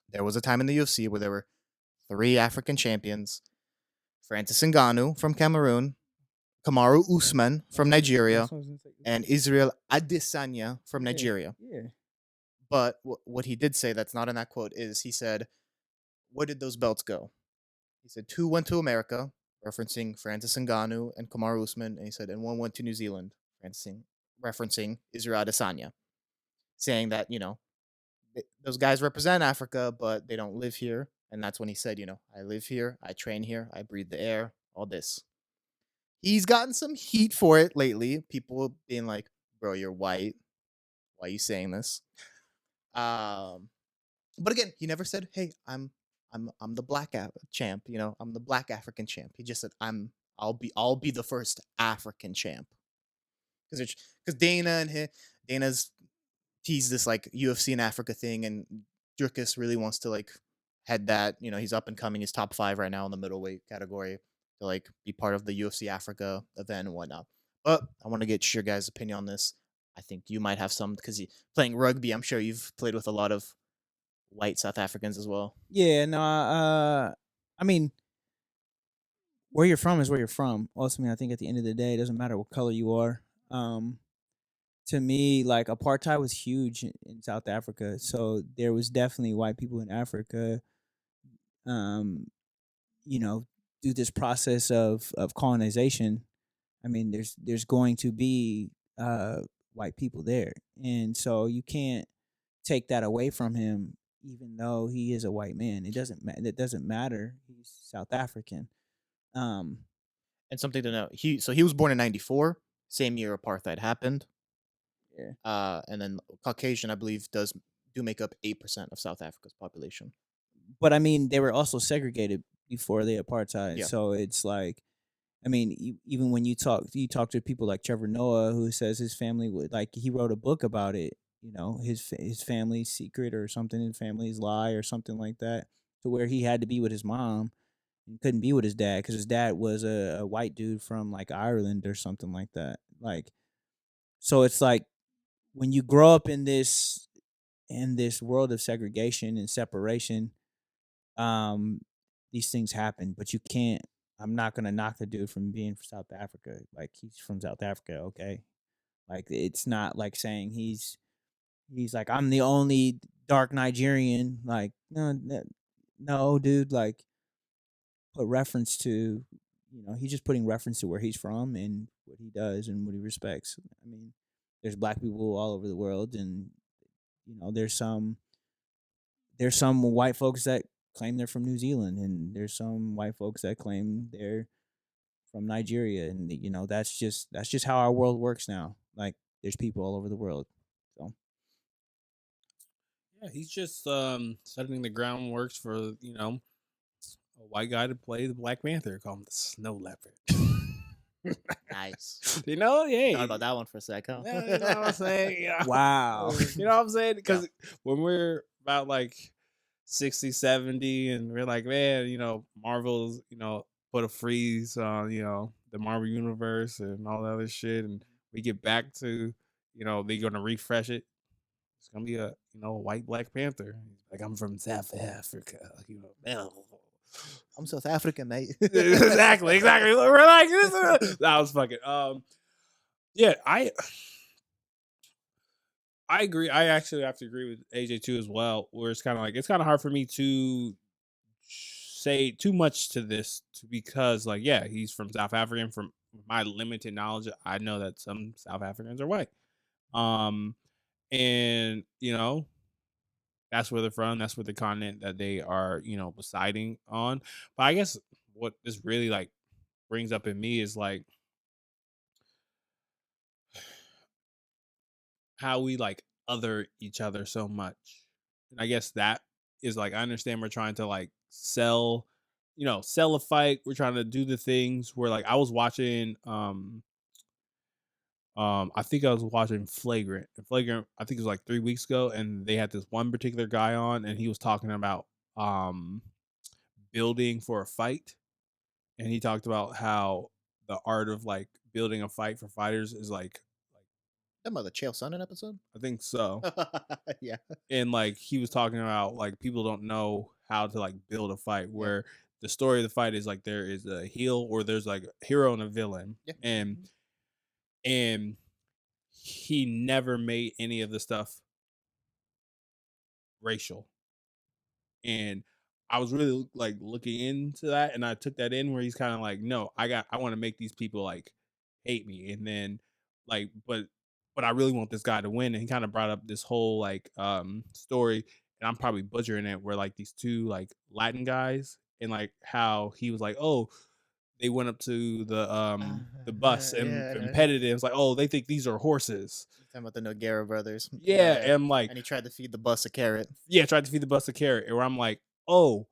there was a time in the UFC where there were 3 African champions: Francis Ngannou from Cameroon, Kamaru Usman from Nigeria, and Israel Adesanya from Nigeria.
Yeah.
But what he did say that's not in that quote is he said, where did those belts go? He said 2 went to America, referencing Francis Ngannou and Kamaru Usman, and he said, and 1 went to New Zealand, referencing Israel Adesanya, saying that, those guys represent Africa, but they don't live here. And that's when he said, I live here, I train here, I breathe the air, all this. He's gotten some heat for it lately. People being like, bro, you're white. Why are you saying this? But again, he never said, hey, I'm the black champ, I'm the black African champ. He just said, I'll be the first African champ. Because Dana's teased this like UFC in Africa thing, and Dricus really wants to like head that. He's up and coming. He's top 5 right now in the middleweight category to like be part of the UFC Africa event and whatnot. But I want to get your guys' opinion on this. I think you might have some because playing rugby. I'm sure you've played with a lot of white South Africans as well.
Yeah, no, I mean, where you're from is where you're from. Ultimately, I think at the end of the day, it doesn't matter what color you are. To me, like apartheid was huge in South Africa, so there was definitely white people in Africa. Through this process of colonization, I mean, there's going to be white people there, and so you can't take that away from him, even though he is a white man. It doesn't matter. He's South African.
And something to note, he was born in '94, same year apartheid happened.
Yeah.
And then Caucasian, I believe, do make up 8% of South Africa's population.
But I mean, they were also segregated before the apartheid.
Yeah.
So it's like, I mean, even when you talk to people like Trevor Noah, who says his family would like, he wrote a book about it. His family's secret or something, his family's lie or something like that, to where he had to be with his mom and couldn't be with his dad because his dad was a white dude from like Ireland or something like that. Like, so it's like when you grow up in this world of segregation and separation, these things happen, but you can't. I'm not gonna knock the dude from being from South Africa. Like, he's from South Africa, okay? Like, it's not like saying he's like, I'm the only dark Nigerian. Like, no, dude. Like, put reference to, he's just putting reference to where he's from and what he does and what he respects. I mean, there's black people all over the world, and there's some white folks that claim they're from New Zealand, and there's some white folks that claim they're from Nigeria, and that's just how our world works now. Like, there's people all over the world. So
Yeah, he's just setting the groundwork for a white guy to play the Black Panther. Call him the Snow Leopard.
Nice.
You know, hey.
Thought about that one for a sec, huh?
You know what I'm saying? Yeah.
Wow.
You know what I'm saying? Because when we're about like 60, 70, and we're like, man, you know, Marvel's, you know, put a freeze on, you know, the Marvel universe and all that other shit, and we get back to, you know, they're gonna refresh it. It's gonna be a, you know, a white Black Panther. Like, I'm from South Africa, you know.
I'm South African, mate.
exactly. We're like, that was fucking. Yeah, I agree. I actually have to agree with AJ too as well. Where it's kind of like it's kind of hard for me to say too much to this because, like, yeah, he's from South Africa. And from my limited knowledge, I know that some South Africans are white. And you know, that's where they're from. That's where the continent that they are, you know, residing on. But I guess what this really like brings up in me is like how we like other each other so much. And I guess that is like I understand we're trying to like sell, you know, sell a fight. We're trying to do the things where like I was watching I think I was watching Flagrant. And Flagrant, I think it was like 3 weeks ago, and they had this one particular guy on and he was talking about building for a fight. And he talked about how the art of like building a fight for fighters is like
That mother Chael Sonnen episode?
I think so.
Yeah.
And like he was talking about like people don't know how to like build a fight where the story of the fight is like there is a heel or there's like a hero and a villain.
Yeah.
And he never made any of the stuff racial. And I was really like looking into that and I took that in where he's kind of like, no, I want to make these people like hate me. And then like, but I really want this guy to win. And he kind of brought up this whole like story, and I'm probably butchering it, where like these two like Latin guys and like how he was like, oh, they went up to the bus and petted it. It was like, oh, they think these are horses.
Talking about the Noguera brothers.
Yeah, and I'm like,
and he tried to feed the bus a carrot.
Yeah, tried to feed the bus a carrot. And where I'm like, oh,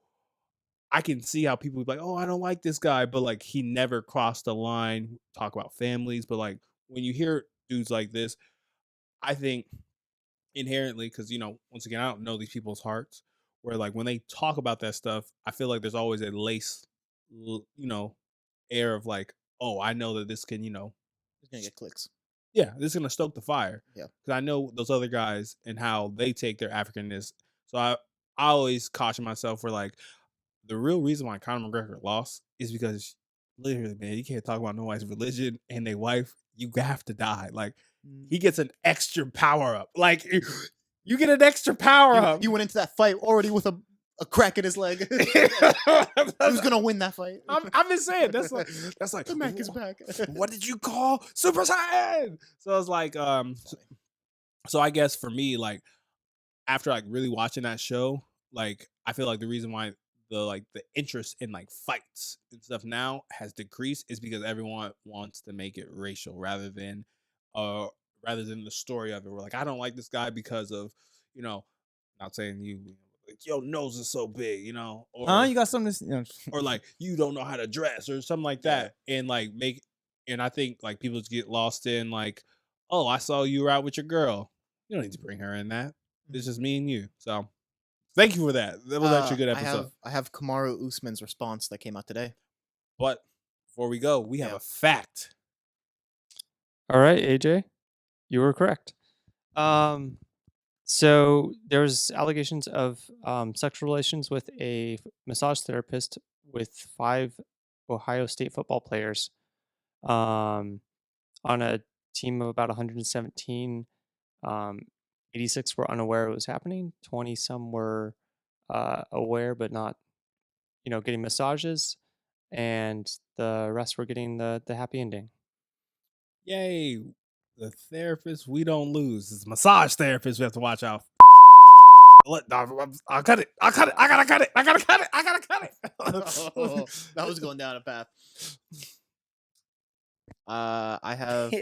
I can see how people would be like, oh, I don't like this guy, but like he never crossed the line. Talk about families, but like when you hear dudes like this, I think inherently, because you know, once again, I don't know these people's hearts. Where like when they talk about that stuff, I feel like there's always a you know, air of like, oh, I know that this can, you know,
He's gonna get clicks.
Yeah, this is gonna stoke the fire.
Yeah,
because I know those other guys and how they take their Africanness. So I always caution myself for like the real reason why Conor McGregor lost is because literally, man, you can't talk about nobody's religion and their wife. You have to die. Like he gets an extra power up. Like you get an extra power up.
You went into that fight already with a crack in his leg. Who's gonna win that fight?
I've been saying that's like
the Mac is back.
What did you call Super Saiyan? So I was like, so I guess for me, like after like really watching that show, like I feel like the reason why the interest in like fights and stuff now has decreased is because everyone wants to make it racial rather than the story of it. We're like, I don't like this guy because of, you know, not saying you like, your nose is so big, you know, or
you got something to, you know.
or like you don't know how to dress or something like that, and like and I think like people just get lost in like, oh, I saw you were out with your girl. You don't need to bring her in that. It's just me and you. So thank you for that. That was actually a good episode.
I have Kamaru Usman's response that came out today.
But before we go, we have a fact.
All right, AJ, you were correct. So there was allegations of sexual relations with a massage therapist with 5 Ohio State football players on a team of about 117. 86 were unaware it was happening. 20 some were aware but not, you know, getting massages, and the rest were getting the happy ending.
Yay! The therapist we don't lose. It's massage therapist we have to watch out. I'll cut it. I gotta cut it.
That was going down a path. I have.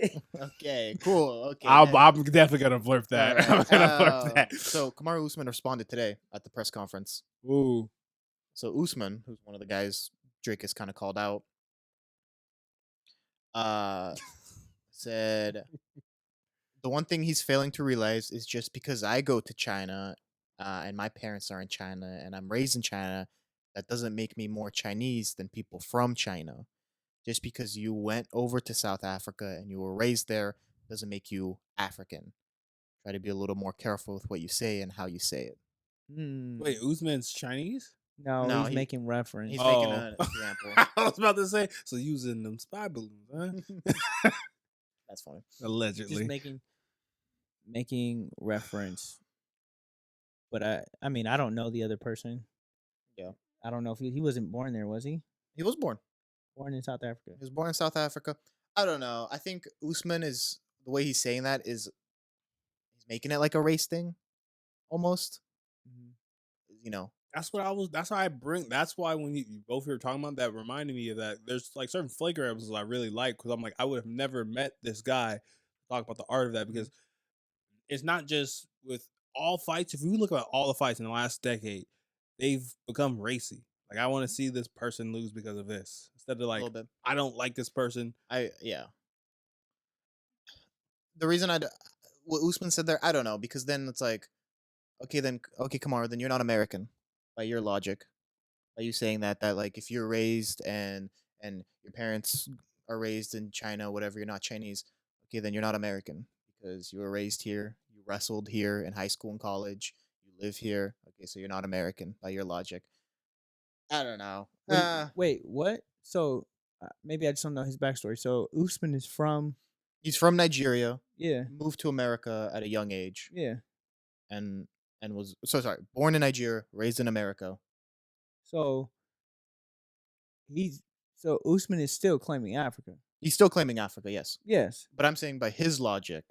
Okay, cool. Okay,
I'm definitely gonna blurb that.
Right.
I'm gonna blurb that.
So Kamaru Usman responded today at the press conference.
Ooh.
So Usman, who's one of the guys Drake has kind of called out, said the one thing he's failing to realize is just because I go to China, and my parents are in China, and I'm raised in China, that doesn't make me more Chinese than people from China. Just because you went over to South Africa and you were raised there doesn't make you African. Try to be a little more careful with what you say and how you say it.
Wait, Usman's Chinese?
No,
No,
he's making reference.
He's making an example.
I was about to say, so using them spy balloons, huh?
That's funny.
Allegedly.
Just making reference. But I mean, I don't know the other person.
Yeah.
I don't know if he wasn't born there, was he?
He was born.
Born in South Africa.
He was born in South Africa. I don't know. I think Usman is the way he's saying that is he's making it like a race thing, almost. You know.
That's why when you both were talking about that reminded me of that. There's like certain flagrant episodes I really like because I'm like, I would have never met this guy to talk about the art of that because it's not just with all fights. If you look at all the fights in the last decade, they've become racy. Like, I want to see this person lose because of this. Instead of like, I don't like this person.
The reason what Usman said there, I don't know, because then it's like, okay, Kamara, then you're not American by your logic. By you saying that like if you're raised and your parents are raised in China, whatever, you're not Chinese. Okay, then you're not American because you were raised here, you wrestled here in high school and college, you live here. Okay, so you're not American by your logic. I don't know.
Wait, what? So maybe I just don't know his backstory. So Usman is from.
He's from Nigeria.
Yeah.
Moved to America at a young age.
Yeah.
And was born in Nigeria, raised in America.
So Usman is still claiming Africa.
He's still claiming Africa, yes.
Yes.
But I'm saying by his logic,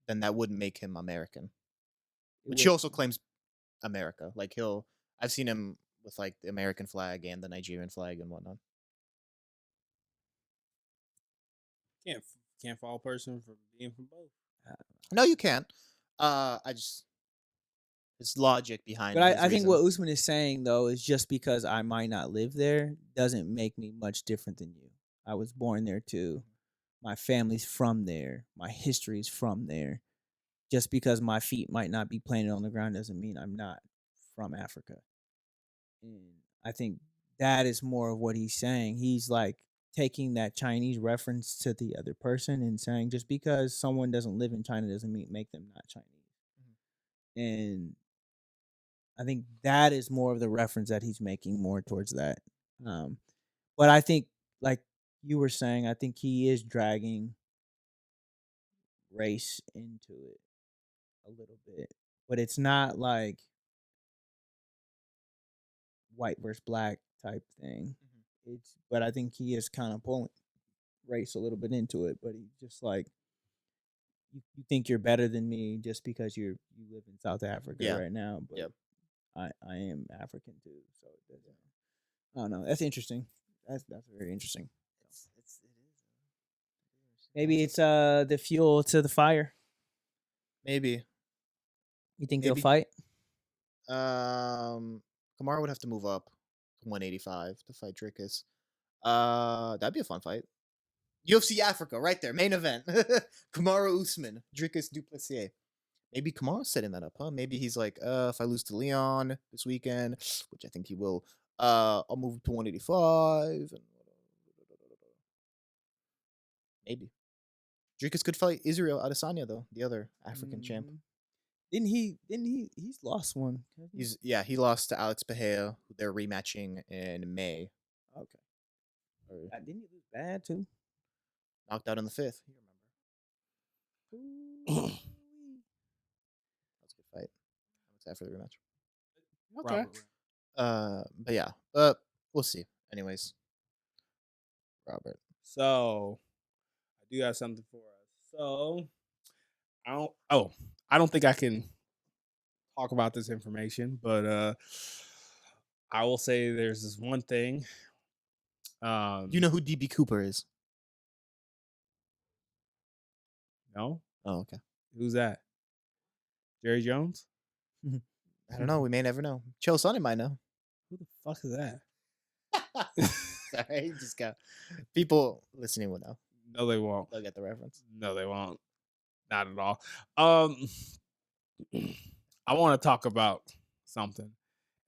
then that wouldn't make him American. Which he also claims America. Like I've seen him with like the American flag and the Nigerian flag and whatnot.
Can't fault a person for being from both.
No, you can't. It's logic behind.
But I think what Usman is saying though is just because I might not live there doesn't make me much different than you. I was born there too. My family's from there. My history's from there. Just because my feet might not be planted on the ground doesn't mean I'm not from Africa. And I think that is more of what he's saying. He's like taking that Chinese reference to the other person and saying just because someone doesn't live in China doesn't make them not Chinese. And I think that is more of the reference that he's making more towards that. But I think, like you were saying, I think he is dragging race into it a little bit. But it's not like white versus black type thing. But I think he is kind of pulling race a little bit into it. But he's just like, you think you're better than me just because you live in South Africa right now. But I am African too, so it doesn't. I don't know. That's interesting. That's very interesting. It is. Maybe it's the fuel to the fire.
Maybe.
You think they'll fight?
Kamara would have to move up to 185 to fight Dricus. That'd be a fun fight. UFC Africa, right there, main event. Kamara Usman, Dricus du Plessis. Maybe Kamara's setting that up, huh? Maybe he's like, if I lose to Leon this weekend, which I think he will, I'll move to 185. Maybe. Dricus could fight Israel Adesanya though, the other African champ.
He's lost one.
He lost to Alex Pereira, who they're rematching in May.
Okay. Didn't he lose bad too?
Knocked out in the 5th. You remember? That's a good fight. I'm excited for the rematch. Okay. But yeah. We'll see. Anyways. Robert.
So I do have something for us. So I don't think I can talk about this information, but I will say there's this one thing.
Do you know who DB Cooper is?
No.
Oh, okay.
Who's that? Jerry Jones?
I don't know. We may never know. Chill Sonny might know.
Who the fuck is that?
Sorry, just got people listening will know.
No, they won't.
They'll get the reference.
No, they won't. Not at all. I want to talk about something.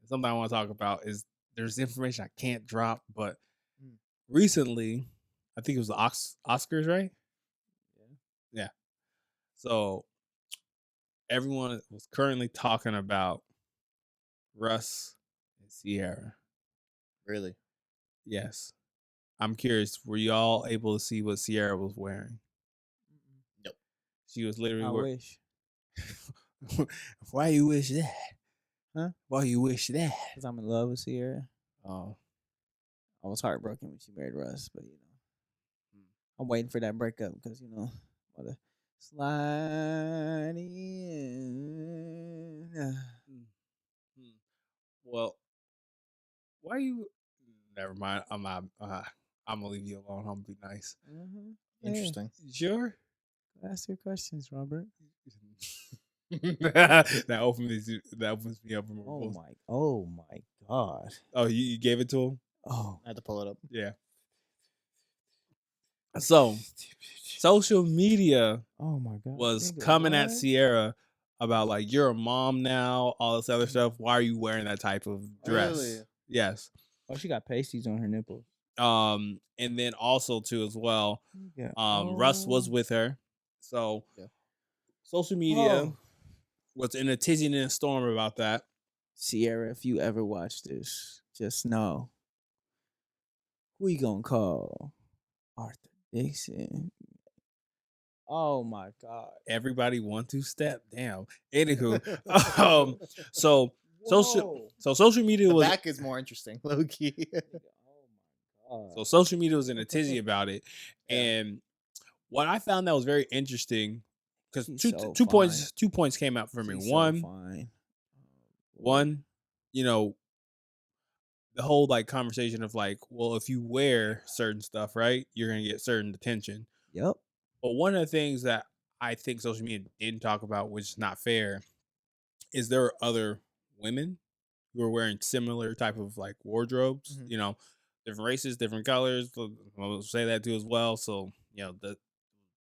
Something I want to talk about is there's information I can't drop, but recently, I think it was the Oscars, right? Yeah. So everyone was currently talking about Russ and Ciara.
Really?
Yes. I'm curious, were y'all able to see what Ciara was wearing?
Nope.
She was literally
I wish.
Why you wish that?
Huh?
Why you wish that?
Because I'm in love with Ciara.
Oh.
I was heartbroken when she married Russ, but I'm waiting for that breakup because what a slide in.
Well, why you? Never mind. I'm not. I'm gonna leave you alone. I'm gonna be nice.
Interesting.
You sure?
Ask your questions, Robert.
that opens me up.
Oh my God.
Oh, you gave it to him?
Oh,
I had to pull it up.
Yeah. So, social media
oh my God.
was
Nigga,
coming at
what?
Ciara about like, you're a mom now, all this other stuff. Why are you wearing that type of dress?
Really?
Yes.
Oh, she got pasties on her nipples.
And then also too as well,
Yeah.
Russ was with her. So social media was in a tizzy and a storm about that.
Ciara, if you ever watch this, just know who you gonna call? Arthur Dixon. Oh my God.
Everybody 1 2 step. Damn. Anywho, so social media
The
was
back is more interesting, low key.
so social media was in a tizzy about it. And what I found that was very interesting, because two points came out for me. One, the whole like conversation of like, well, if you wear certain stuff, right, you're gonna get certain attention.
Yep.
But one of the things that I think social media didn't talk about, which is not fair, is there are other women who are wearing similar type of like wardrobes, different races, different colors. I'll say that too as well. So, that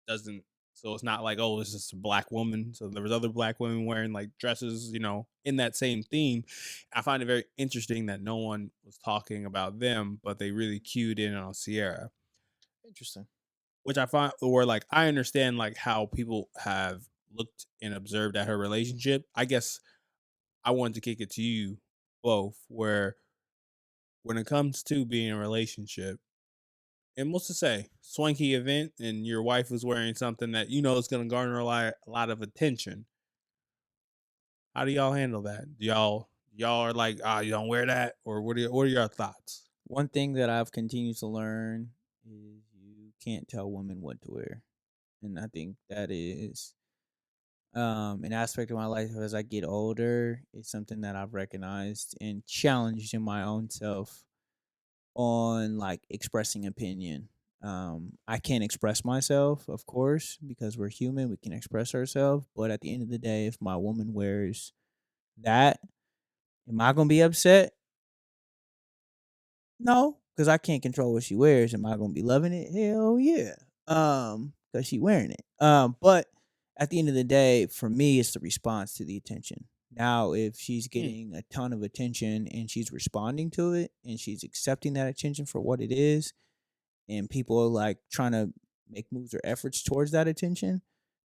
doesn't, so it's not like, oh, it's just a black woman. So there was other black women wearing like dresses, in that same theme. I find it very interesting that no one was talking about them, but they really cued in on Ciara.
Interesting.
Which I find, or like, I understand like how people have looked and observed at her relationship. I guess I wanted to kick it to you both, where when it comes to being in a relationship, and what's to say, swanky event, and your wife is wearing something that is going to garner a lot of attention. How do y'all handle that? Do y'all are like, you don't wear that, or what are your thoughts?
One thing that I've continued to learn is you can't tell women what to wear, and I think that is an aspect of my life as I get older. It's something that I've recognized and challenged in my own self on like expressing opinion. I can't express myself, of course, because we're human. We can express ourselves, but at the end of the day, if my woman wears that, am I gonna be upset? No, because I can't control what she wears. Am I gonna be loving it? Hell yeah. Because she wearing it. But at the end of the day, for me, it's the response to the attention. Now, if she's getting a ton of attention and she's responding to it and she's accepting that attention for what it is, and people are like trying to make moves or efforts towards that attention,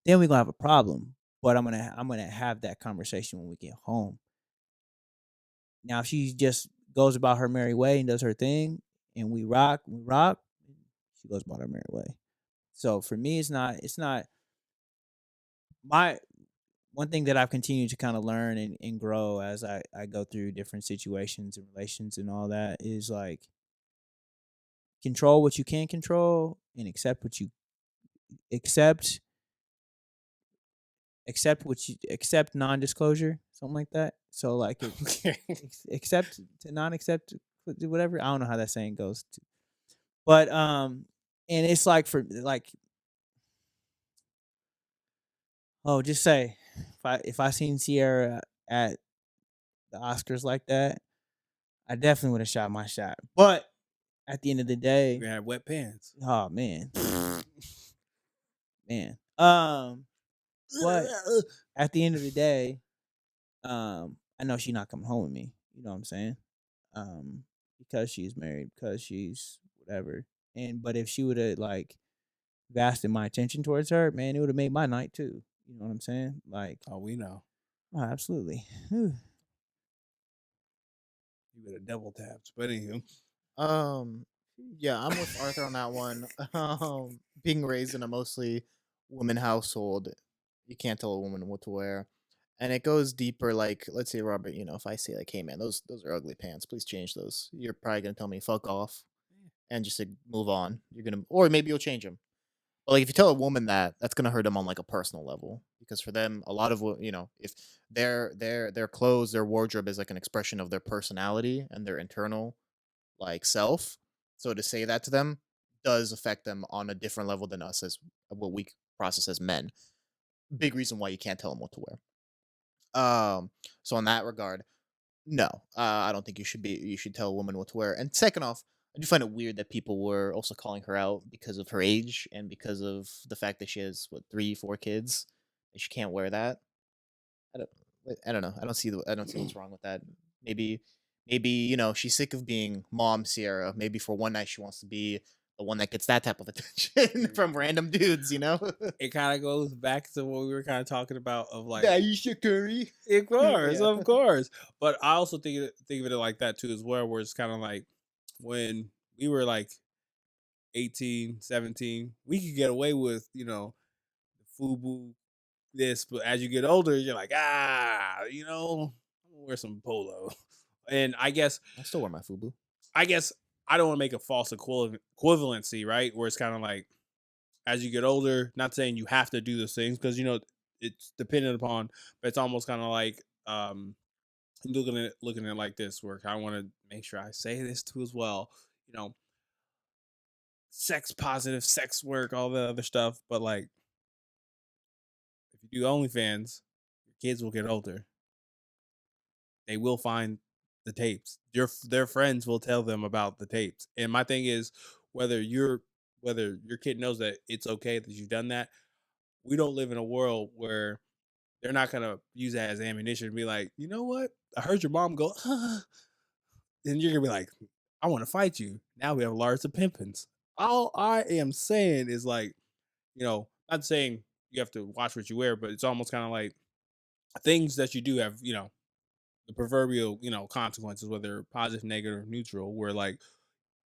then we're gonna have a problem. But I'm gonna have that conversation when we get home. Now, if she just goes about her merry way and does her thing, and we rock, she goes about her merry way. So for me, it's not my one thing that I've continued to kind of learn and grow as I go through different situations and relations and all that is like control what you can control and accept what you accept accept non-disclosure, something like that. So like accept to non-accept whatever. I don't know how that saying goes to, but and it's like for like, oh, just say if I seen Ciara at the Oscars like that, I definitely would have shot my shot. But at the end of the day,
You had wet pants.
oh man, Man. But at the end of the day, I know she's not coming home with me. You know what I'm saying? Because she's married, because she's whatever. But if she would have like vested my attention towards her, man, it would have made my night too. You know what I'm saying? Like,
Oh, we know.
oh, absolutely. Whew.
You would have double tapped. But anywho.
Yeah, I'm with Arthur on that one. Being raised in a mostly woman household, you can't tell a woman what to wear. And it goes deeper, like, let's say, Robert, if I say, like, hey, man, those are ugly pants, please change those. You're probably going to tell me, fuck off, and just like, move on. Or maybe you'll change them. But, like, if you tell a woman that, that's going to hurt them on, like, a personal level. Because for them, a lot of, if their clothes, their wardrobe is, like, an expression of their personality and their internal, like, self. So to say that to them does affect them on a different level than us as what we process as men. Big reason why you can't tell them what to wear. So in that regard, no, I don't think you should tell a woman what to wear. And second off, I do find it weird that people were also calling her out because of her age and because of the fact that she has 3, 4 kids and she can't wear that. I don't, I don't know. I don't see what's wrong with that. Maybe she's sick of being mom Ciara. Maybe for one night she wants to be the one that gets that type of attention from random dudes.
It kind of goes back to what we were kind of talking about of like
Aisha Curry.
Of course,
Yeah.
of course. But I also think of it like that too as well, where it's kind of like when we were like 18, 17, we could get away with, FUBU this, but as you get older, you're like, I'm gonna wear some polo. And I guess
I still wear my FUBU.
I don't want to make a false equivalency, right? Where it's kind of like as you get older, not saying you have to do those things because it's dependent upon, but it's almost kind of like looking at it like this, where I want to make sure I say this too as well. Sex positive, sex work, all the other stuff, but like if you do OnlyFans, your kids will get older. They will find the tapes. Their friends will tell them about the tapes. And my thing is whether your kid knows that it's okay that you've done that. We don't live in a world where they're not gonna use that as ammunition and be like, you know what? I heard your mom go, then you're gonna be like, I want to fight you. Now we have large of pimpins. All I am saying is like, not saying you have to watch what you wear, but it's almost kind of like things that you do have, the proverbial, consequences, whether positive, negative, or neutral, where like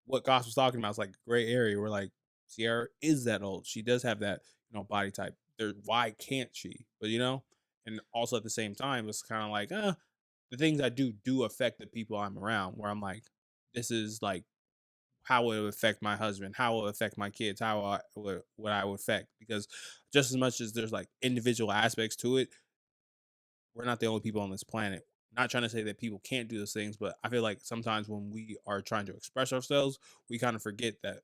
what Goss was talking about is like gray area where like Ciara is that old. She does have that, body type. Why can't she? But and also at the same time, it's kind of like, the things I do affect the people I'm around, where I'm like, this is like how it would affect my husband, how it would affect my kids, what I would affect. Because just as much as there's like individual aspects to it, we're not the only people on this planet. Not trying to say that people can't do those things, but I feel like sometimes when we are trying to express ourselves, we kind of forget that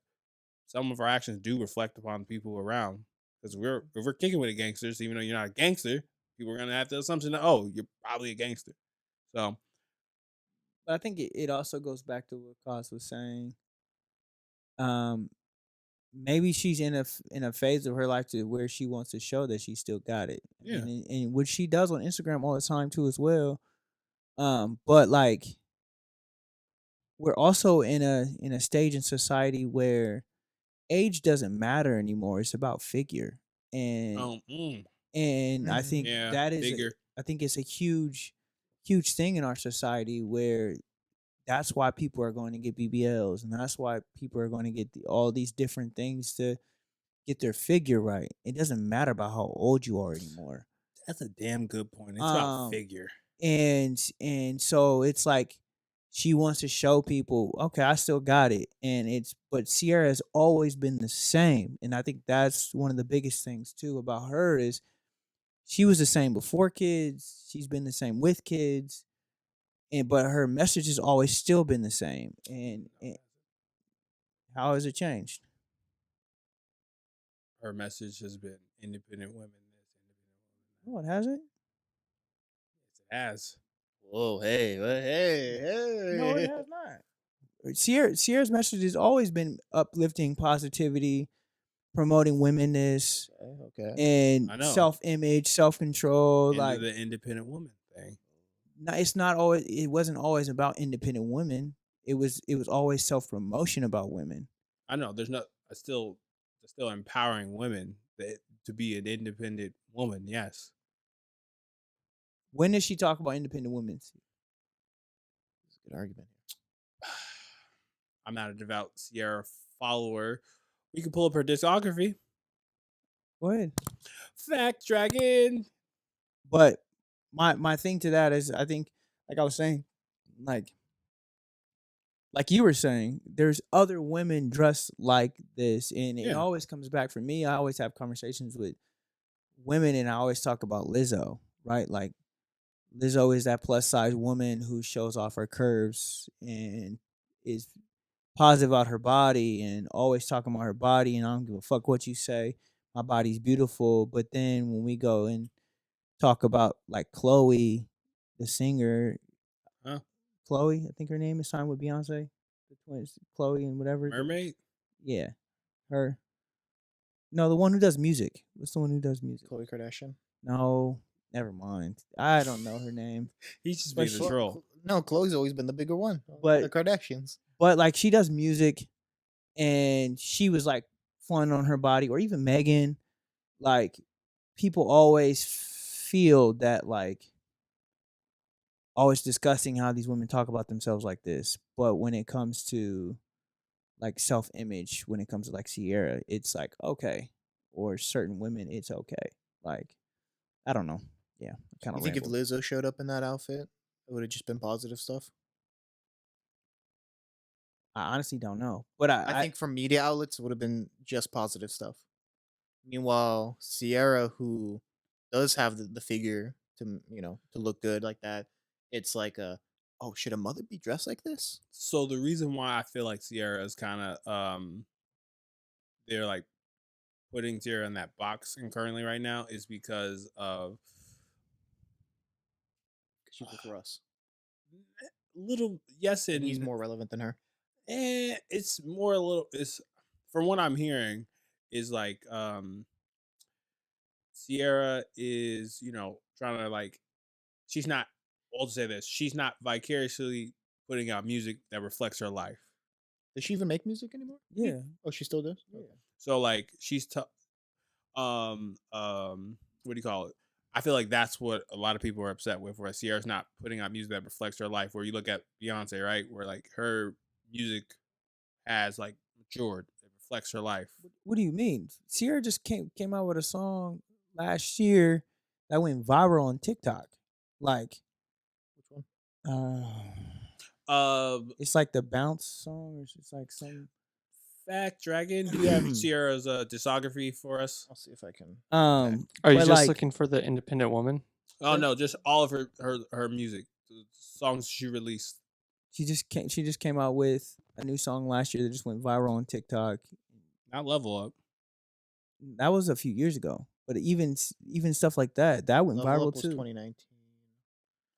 some of our actions do reflect upon the people around. Because if we're kicking with the gangsters, even though you're not a gangster, people are gonna have the assumption that, oh, you're probably a gangster. So,
but I think it also goes back to what Cos was saying. Maybe she's in a phase of her life to where she wants to show that she still got it.
Yeah.
And which she does on Instagram all the time too as well. But like we're also in a stage in society where age doesn't matter anymore. It's about figure. And I think that is I think it's a huge thing in our society where that's why people are going to get BBLs, and that's why people are going to get all these different things to get their figure right. It doesn't matter about how old you are anymore.
That's a damn good point. It's about figure.
And so it's like she wants to show people, okay, I still got it. But Ciara has always been the same. And I think that's one of the biggest things too about her is she was the same before kids. She's been the same with kids. But her message has always still been the same. And how has it changed?
Her message has been independent women.
No, it hasn't.
Yes, it has.
Whoa, hey.
No, it has not. Ciara's message has always been uplifting positivity, promoting womenness
Okay.
and
I know.
self-image, self-control.
Into
Like,
the independent woman thing.
it's not always. It wasn't always about independent women. It was always self-promotion about women.
I know. There's still empowering women to be an independent woman. Yes.
When does she talk about independent women?
That's a good argument.
I'm not a devout Ciara follower. We can pull up her discography.
Go ahead.
Fact Dragon.
But my thing to that is, I think, like I was saying, like you were saying, there's other women dressed like this, and it
Yeah.
always comes back for me. I always have conversations with women, and I always talk about Lizzo, right? Like, Lizzo is that plus size woman who shows off her curves and is positive about her body and always talking about her body, and I don't give a fuck what you say. My body's beautiful. But then when we go and talk about like Chloe, the singer,
Huh?
Chloe, I think her name is signed with Beyonce. The twins, Chloe and whatever.
Mermaid?
Yeah, her. No, the one who does music. What's the one who does music?
Khloe Kardashian.
No, never mind. I don't know her name.
He's just
But
being a troll.
No, Chloe's always been the bigger one.
But-
the Kardashians.
But like, she does music, and she was like flaunting on her body, or even Megan. Like, people always feel that, like, always discussing how these women talk about themselves like this. But when it comes to like self-image, when it comes to like Ciara, it's like, okay, or certain women, it's okay. Like, I don't know. Yeah, kind
You
of.
think if Lizzo showed up in that outfit, it would have just been positive stuff?
I honestly don't know, but
I think from media outlets, it would have been just positive stuff. Meanwhile, Ciara, who does have the figure to to look good like that, it's like oh, should a mother be dressed like this?
So the reason why I feel like Ciara is kind of they're like putting Ciara in that box and currently right now is because of
She's with Russ,
little yes
and he's more relevant than her.
It's more a little. It's from what I'm hearing is like Ciara is trying to like she's not. I'll say this: she's not vicariously putting out music that reflects her life.
Does she even make music anymore?
yeah,
Oh, she still does.
yeah.
So like she's what do you call it? I feel like that's what a lot of people are upset with, where Ciara's not putting out music that reflects her life. Where you look at Beyonce, right, where like her music has like matured, it reflects her life.
What do you mean? Ciara just came out with a song last year that went viral on TikTok. Like,
Which one?
It's like the bounce song, or it's like some.
Fact Dragon, do you have Ciara's discography for us?
I'll see if I can.
Are you
but,
just
like,
looking for the independent woman?
Oh no, just all of her music, the songs she released.
She just came out with a new song last year that just went viral on TikTok.
Not Level Up.
That was a few years ago, but even stuff like that went
Level
viral
Up was
too.
2019.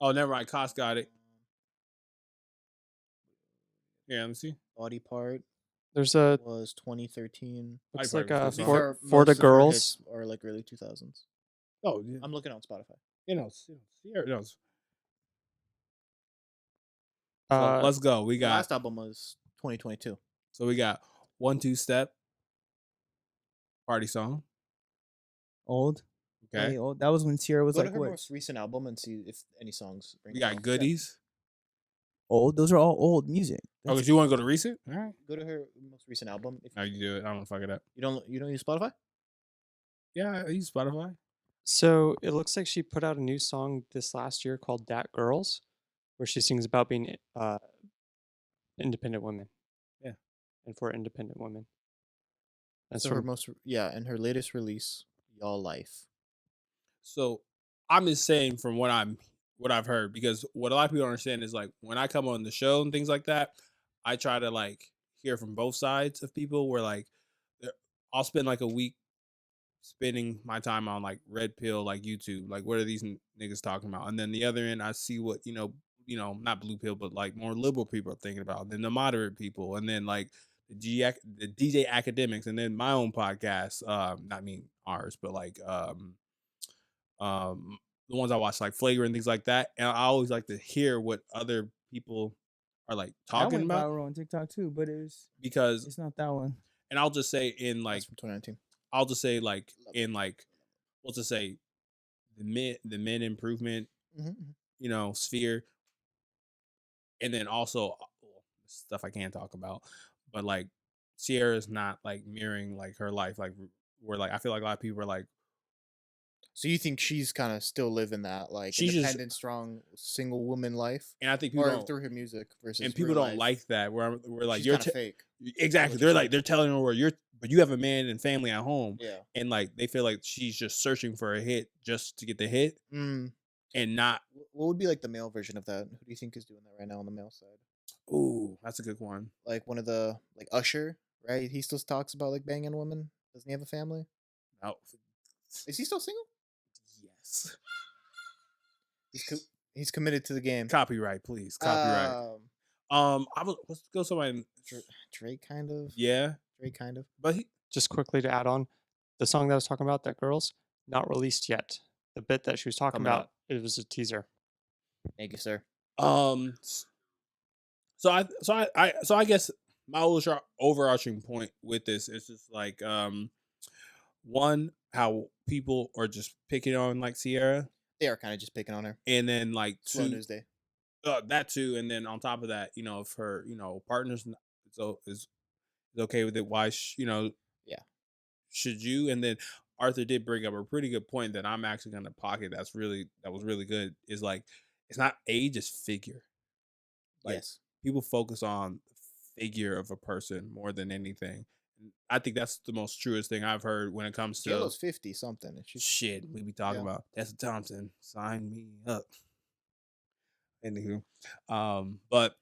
Oh, never mind. Cost got it. Yeah, let me see.
Body Part
There's a
was 2013.
looks
Body
like
Part
a
was
These
good.
are
for the
most of her
girls.
hits are like early 2000s.
Oh, yeah.
I'm looking on Spotify.
Ciara knows. So
Uh,
let's go. We
The
got
last album was 2022.
so we got 1-2 Step party song.
Old.
Okay,
Way old. That was when Ciara was
Go
like
to her
what?
most recent album and see if any songs. Ring
we
a bell.
got Goodies.
Old. Those are all old music.
Oh, because you want to go to recent? All right.
Go to her most recent album. If
No, you do it. I don't want to fuck it up.
you don't use Spotify?
Yeah, I use Spotify.
So it looks like she put out a new song this last year called "Dat Girls," where she sings about being independent women.
Yeah.
And for independent women. That's
So her
from
most and her latest release, Y'all Life.
So I'm just saying from what I've heard, because what a lot of people don't understand is like when I come on the show and things like that, I try to like hear from both sides of people where like I'll spend like a week spending my time on like red pill, like YouTube, like what are these niggas talking about? And then the other end, I see what, not blue pill, but like more liberal people are thinking about, then the moderate people. And then like the DJ Academics, and then my own podcast. Not me ours, but like the ones I watch, like Flagrant and things like that. And I always like to hear what other people are like
That
talking
went
about
viral on TikTok too, but
because,
it's not that one.
and I'll just say in like
That's from 2019.
I'll just say like in like we'll just say the men improvement, sphere, and then also stuff I can't talk about, but like Ciara is not like mirroring like her life, like where like I feel like a lot of people are like,
So you think she's kind of still living that like
She's just-
independent, strong, single woman life,
and I think people
or
don't,
through her music versus
and people
real
don't
life?
like that where we're like
She's
you're
kind of fake.
exactly,
what
they're
you're
like
saying.
they're telling her where you're, but you have a man and family at home,
Yeah.
and like they feel like she's just searching for a hit just to get the hit,
Mm.
and not.
What would be like the male version of that? Who do you think is doing that right now on the male side?
Ooh, that's a good one.
Like one of the like Usher, right? He still talks about like banging women. Doesn't he have a family?
No.
Is he still single?
Yes.
He's committed to the game.
Copyright, please. Copyright. Let's go somebody.
Drake kind of.
Yeah,
Drake kind of.
but he.
Just quickly to add on, the song that I was talking about, that girl's not released yet. The bit that she was talking
Coming
about,
up.
it was a teaser.
Thank you, sir.
So I guess my overarching point with this is just like one, how people are just picking on like Ciara,
They are kind of just picking on her.
and then like
Slow news day.
that too, and then on top of that, if her partner's is okay with it, why
Yeah.
should you? And then Arthur did bring up a pretty good point that I'm actually gonna pocket. That was really good. Is like it's not age, it's figure. Like,
Yes.
people focus on the figure of a person more than anything. I think that's the most truest thing I've heard when it comes to
J-Lo's 50 something. And she's
shit. We be talking
Yeah.
about Tessa Thompson. Sign me up. Anywho, but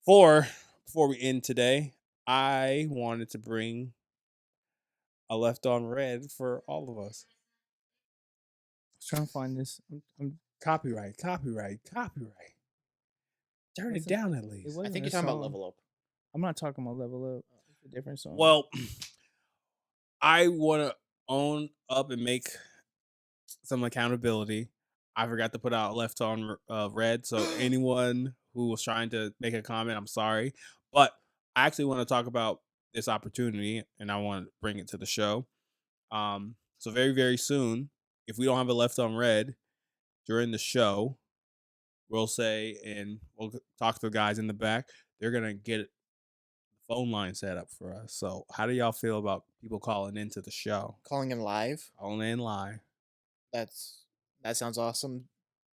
before we end today, I wanted to bring a left on red for all of us.
I was trying to find this. I'm
Copyright. Turn it down at
It
least.
I
wasn't
think
a
you're talking about
song.
Level Up.
I'm not talking about Level Up. It's a different song.
Well, I want to own up and make some accountability. I forgot to put out left on red, so anyone who was trying to make a comment, I'm sorry, but I actually want to talk about this opportunity, and I want to bring it to the show. So very, very soon, if we don't have a left on red during the show, we'll say, and we'll talk to the guys in the back. They're gonna get the phone line set up for us. So how do y'all feel about people calling into the show?
Calling in live.
Calling in live.
That sounds awesome.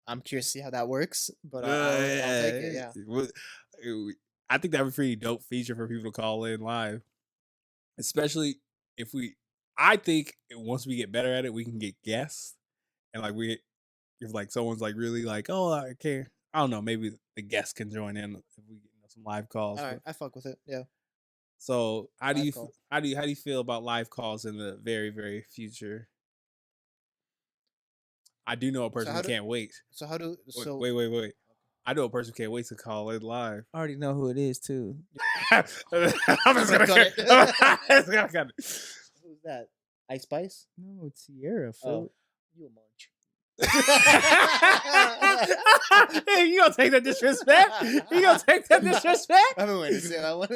I'm curious to see how that works, but I'll take it. Yeah.
I think that would be a pretty dope feature for people to call in live, especially if I think once we get better at it, we can get guests, and like if like someone's like really like, oh, I can't, I don't know, maybe the guests can join in if we get some live calls.
All right, I fuck with it. Yeah.
So how do
Live
you
call.
how do you feel about live calls in the very, very future? I do know a person who can't wait.
So how do so
Wait. I know a person who can't wait to call in live.
I already know who it is too.
I'm just gonna
cut it.
cut it.
Who's that? Ice Spice?
No, it's Ciara.
Oh, you a munch.
Hey, you gonna take that disrespect?
I've been waiting to say that one.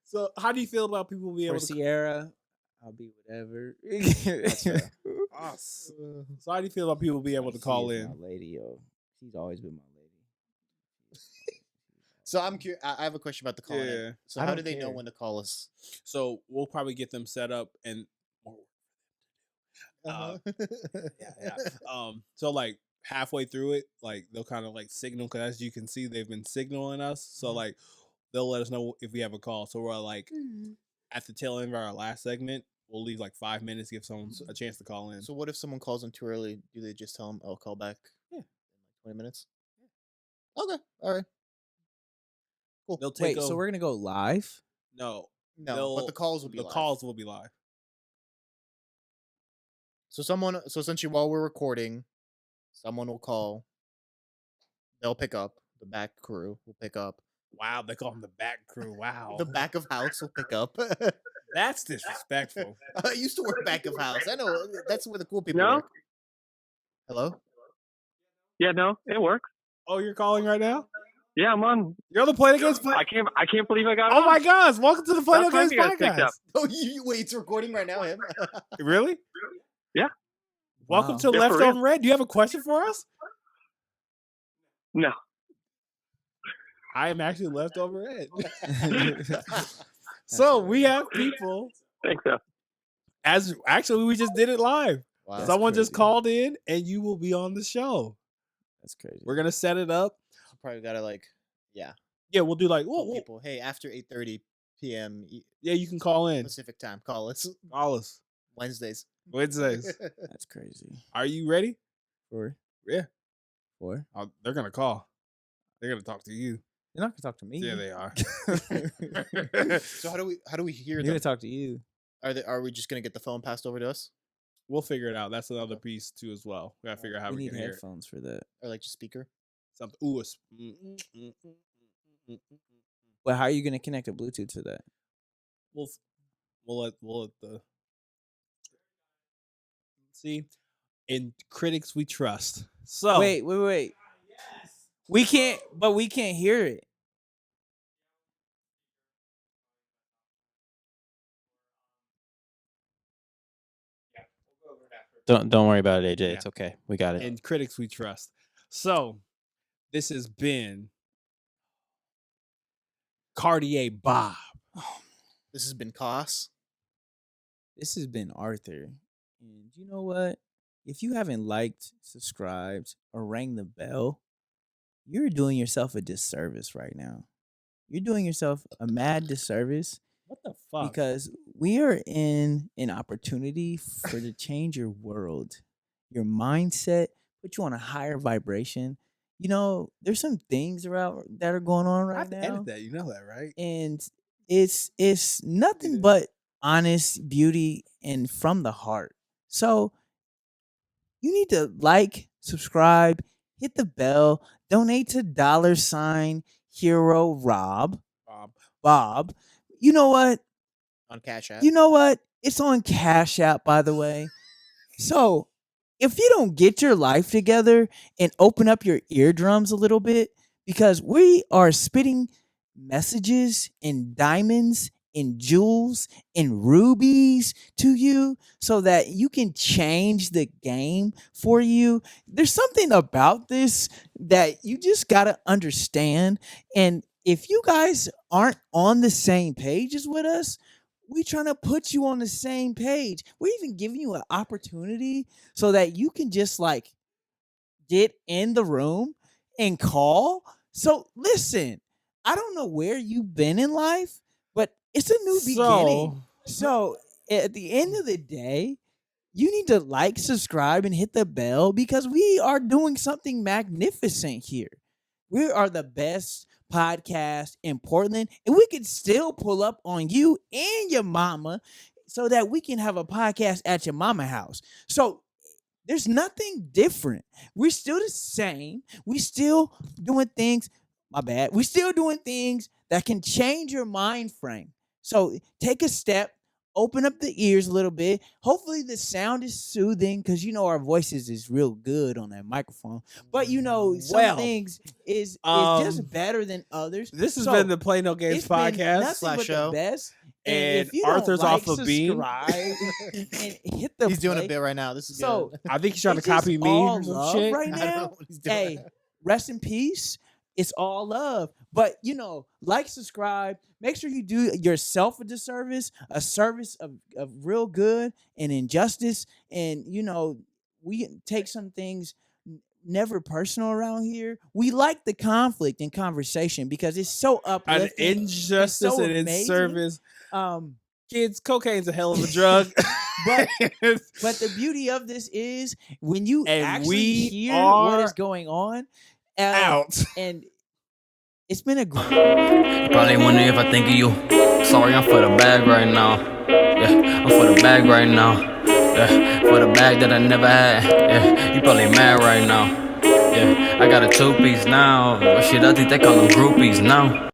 So, how do you feel about people being
For
able to?
Ciara, I'll be whatever.
So, how do you feel about people being able to call
She is
in?
my lady, yo. She's always been my lady.
So I'm curious. I have a question about the call.
Yeah.
So
I
how
don't
do they know
care.
when to call us?
So we'll probably get them set up and. Yeah. So like halfway through it, like they'll kind of like signal, because as you can see, they've been signaling us. So
Mhm.
like they'll let us know if we have a call. So we're like at the tail end of our last segment, we'll leave like 5 minutes, give someone a chance to call in.
So what if someone calls in too early? Do they just tell them, "I'll call back"?
Yeah.
In like 20 minutes. Yeah. Okay. All right. Cool.
They'll take
Wait, so we're gonna go live?
no,
No, but the calls will be
the
live.
calls will be live.
So essentially while we're recording, someone will call. They'll pick up. The back crew will pick up.
Wow, they call him the back crew. Wow.
The back of house will pick up.
That's disrespectful.
I used to work back of house. I know that's where the cool people
No?
work. Hello?
Yeah, no, it works.
Oh, you're calling right now?
Yeah, I'm on.
You're on the Play the Games
I can't believe I got
Oh
on.
my gosh, welcome to the Play the
That's
Games
time you guys picked
podcast.
up.
Oh, wait, it's recording right now, him?
Really?
Yeah.
Welcome
Wow.
to
Yeah,
Left
for real.
on Red. Do you have a question for us?
No.
I am actually left on red. So we have people
Thanks, so.
as actually we just did it live.
Wow.
Someone just
crazy.
called in and you will be on the show.
That's crazy.
We're gonna set it up.
So probably gotta yeah.
Yeah, we'll do like
Cool people. Hey, after 8:30 p.m.
yeah, you can call in.
Pacific time, call us
Call us
Wednesdays.
Wednesdays.
That's crazy.
Are you ready?
For
Yeah. They're gonna call. They're gonna talk to you.
You're not gonna talk to me.
Yeah, they are.
So how do we hear
You're
them?
gonna talk to you.
Are we just gonna get the phone passed over to us,
We'll figure it out. That's another piece too as well. We gotta figure out how
We
we
need
can hear it.
headphones for that.
or like just speaker?
Something. Ooh,
But how are you gonna connect a Bluetooth to that?
we'll let the see. In critics we trust. So
Wait. We can't hear it.
Don't worry about it, AJ.
Yeah.
It's okay. We got it.
in critics we trust. So this has been Cartier Bob.
This has been Koss.
This has been Arthur. And you know what? If you haven't liked, subscribed, or rang the bell, you're doing yourself a disservice right now. You're doing yourself a mad disservice
What the fuck?
because we are in an opportunity for to change your world, your mindset, put you on a higher vibration. You know, there's some things around that are going on
I
right
have to
now,
edit that. You know that, right?
and it's nothing but honest beauty and from the heart. So you need to like, subscribe, hit the bell, donate to $Hero Bob. You know what?
On Cash App.
You know what? It's on Cash App, by the way. So if you don't get your life together and open up your eardrums a little bit, because we are spitting messages and diamonds and jewels and rubies to you so that you can change the game for you. There's something about this that you just got to understand. And if you guys aren't on the same page as with us, we trying to put you on the same page. We're even giving you an opportunity so that you can just like get in the room and call. So listen, I don't know where you've been in life, but it's a new beginning. So at the end of the day, you need to like, subscribe, and hit the bell because we are doing something magnificent here. We are the best podcast in Portland, and we can still pull up on you and your mama so that we can have a podcast at your mama house. So there's nothing different. We're still the same. We still doing things. My bad. We're still doing things that can change your mind frame. So take a step, open up the ears a little bit. Hopefully the sound is soothing because you know our voices is real good on that microphone. But you know some things is just better than others.
This has been the Play No Games
it's been
podcast
nothing but
show.
the best.
And
if you
Arthur's
don't
off of Beam.
subscribe and hit the
He's doing a
play-
bit right now. This is
So
good.
I think he's trying to
it's just
copy me
all
or some
love
shit.
right
I don't know
now.
what he's doing.
Hey, rest in peace. It's all love. But you know, like, subscribe. Make sure you do yourself a disservice, a service of real good and injustice. And you know, we take some things never personal around here. We like the conflict and conversation because it's so
An
uplifting.
injustice
so
and in
amazing.
service.
Um,
Kids, cocaine's a hell of a drug.
But the beauty of this is when you
And
actually
we
hear what
are
is going on,
out.
and it's been a great.
Probably wondering if I think of you. Sorry, I'm for the bag right now. Yeah, I'm for the bag right now. Yeah, for the bag that I never had. Yeah, you probably mad right now. Yeah, I got a 2-piece now. But shit, I think they call them groupies now.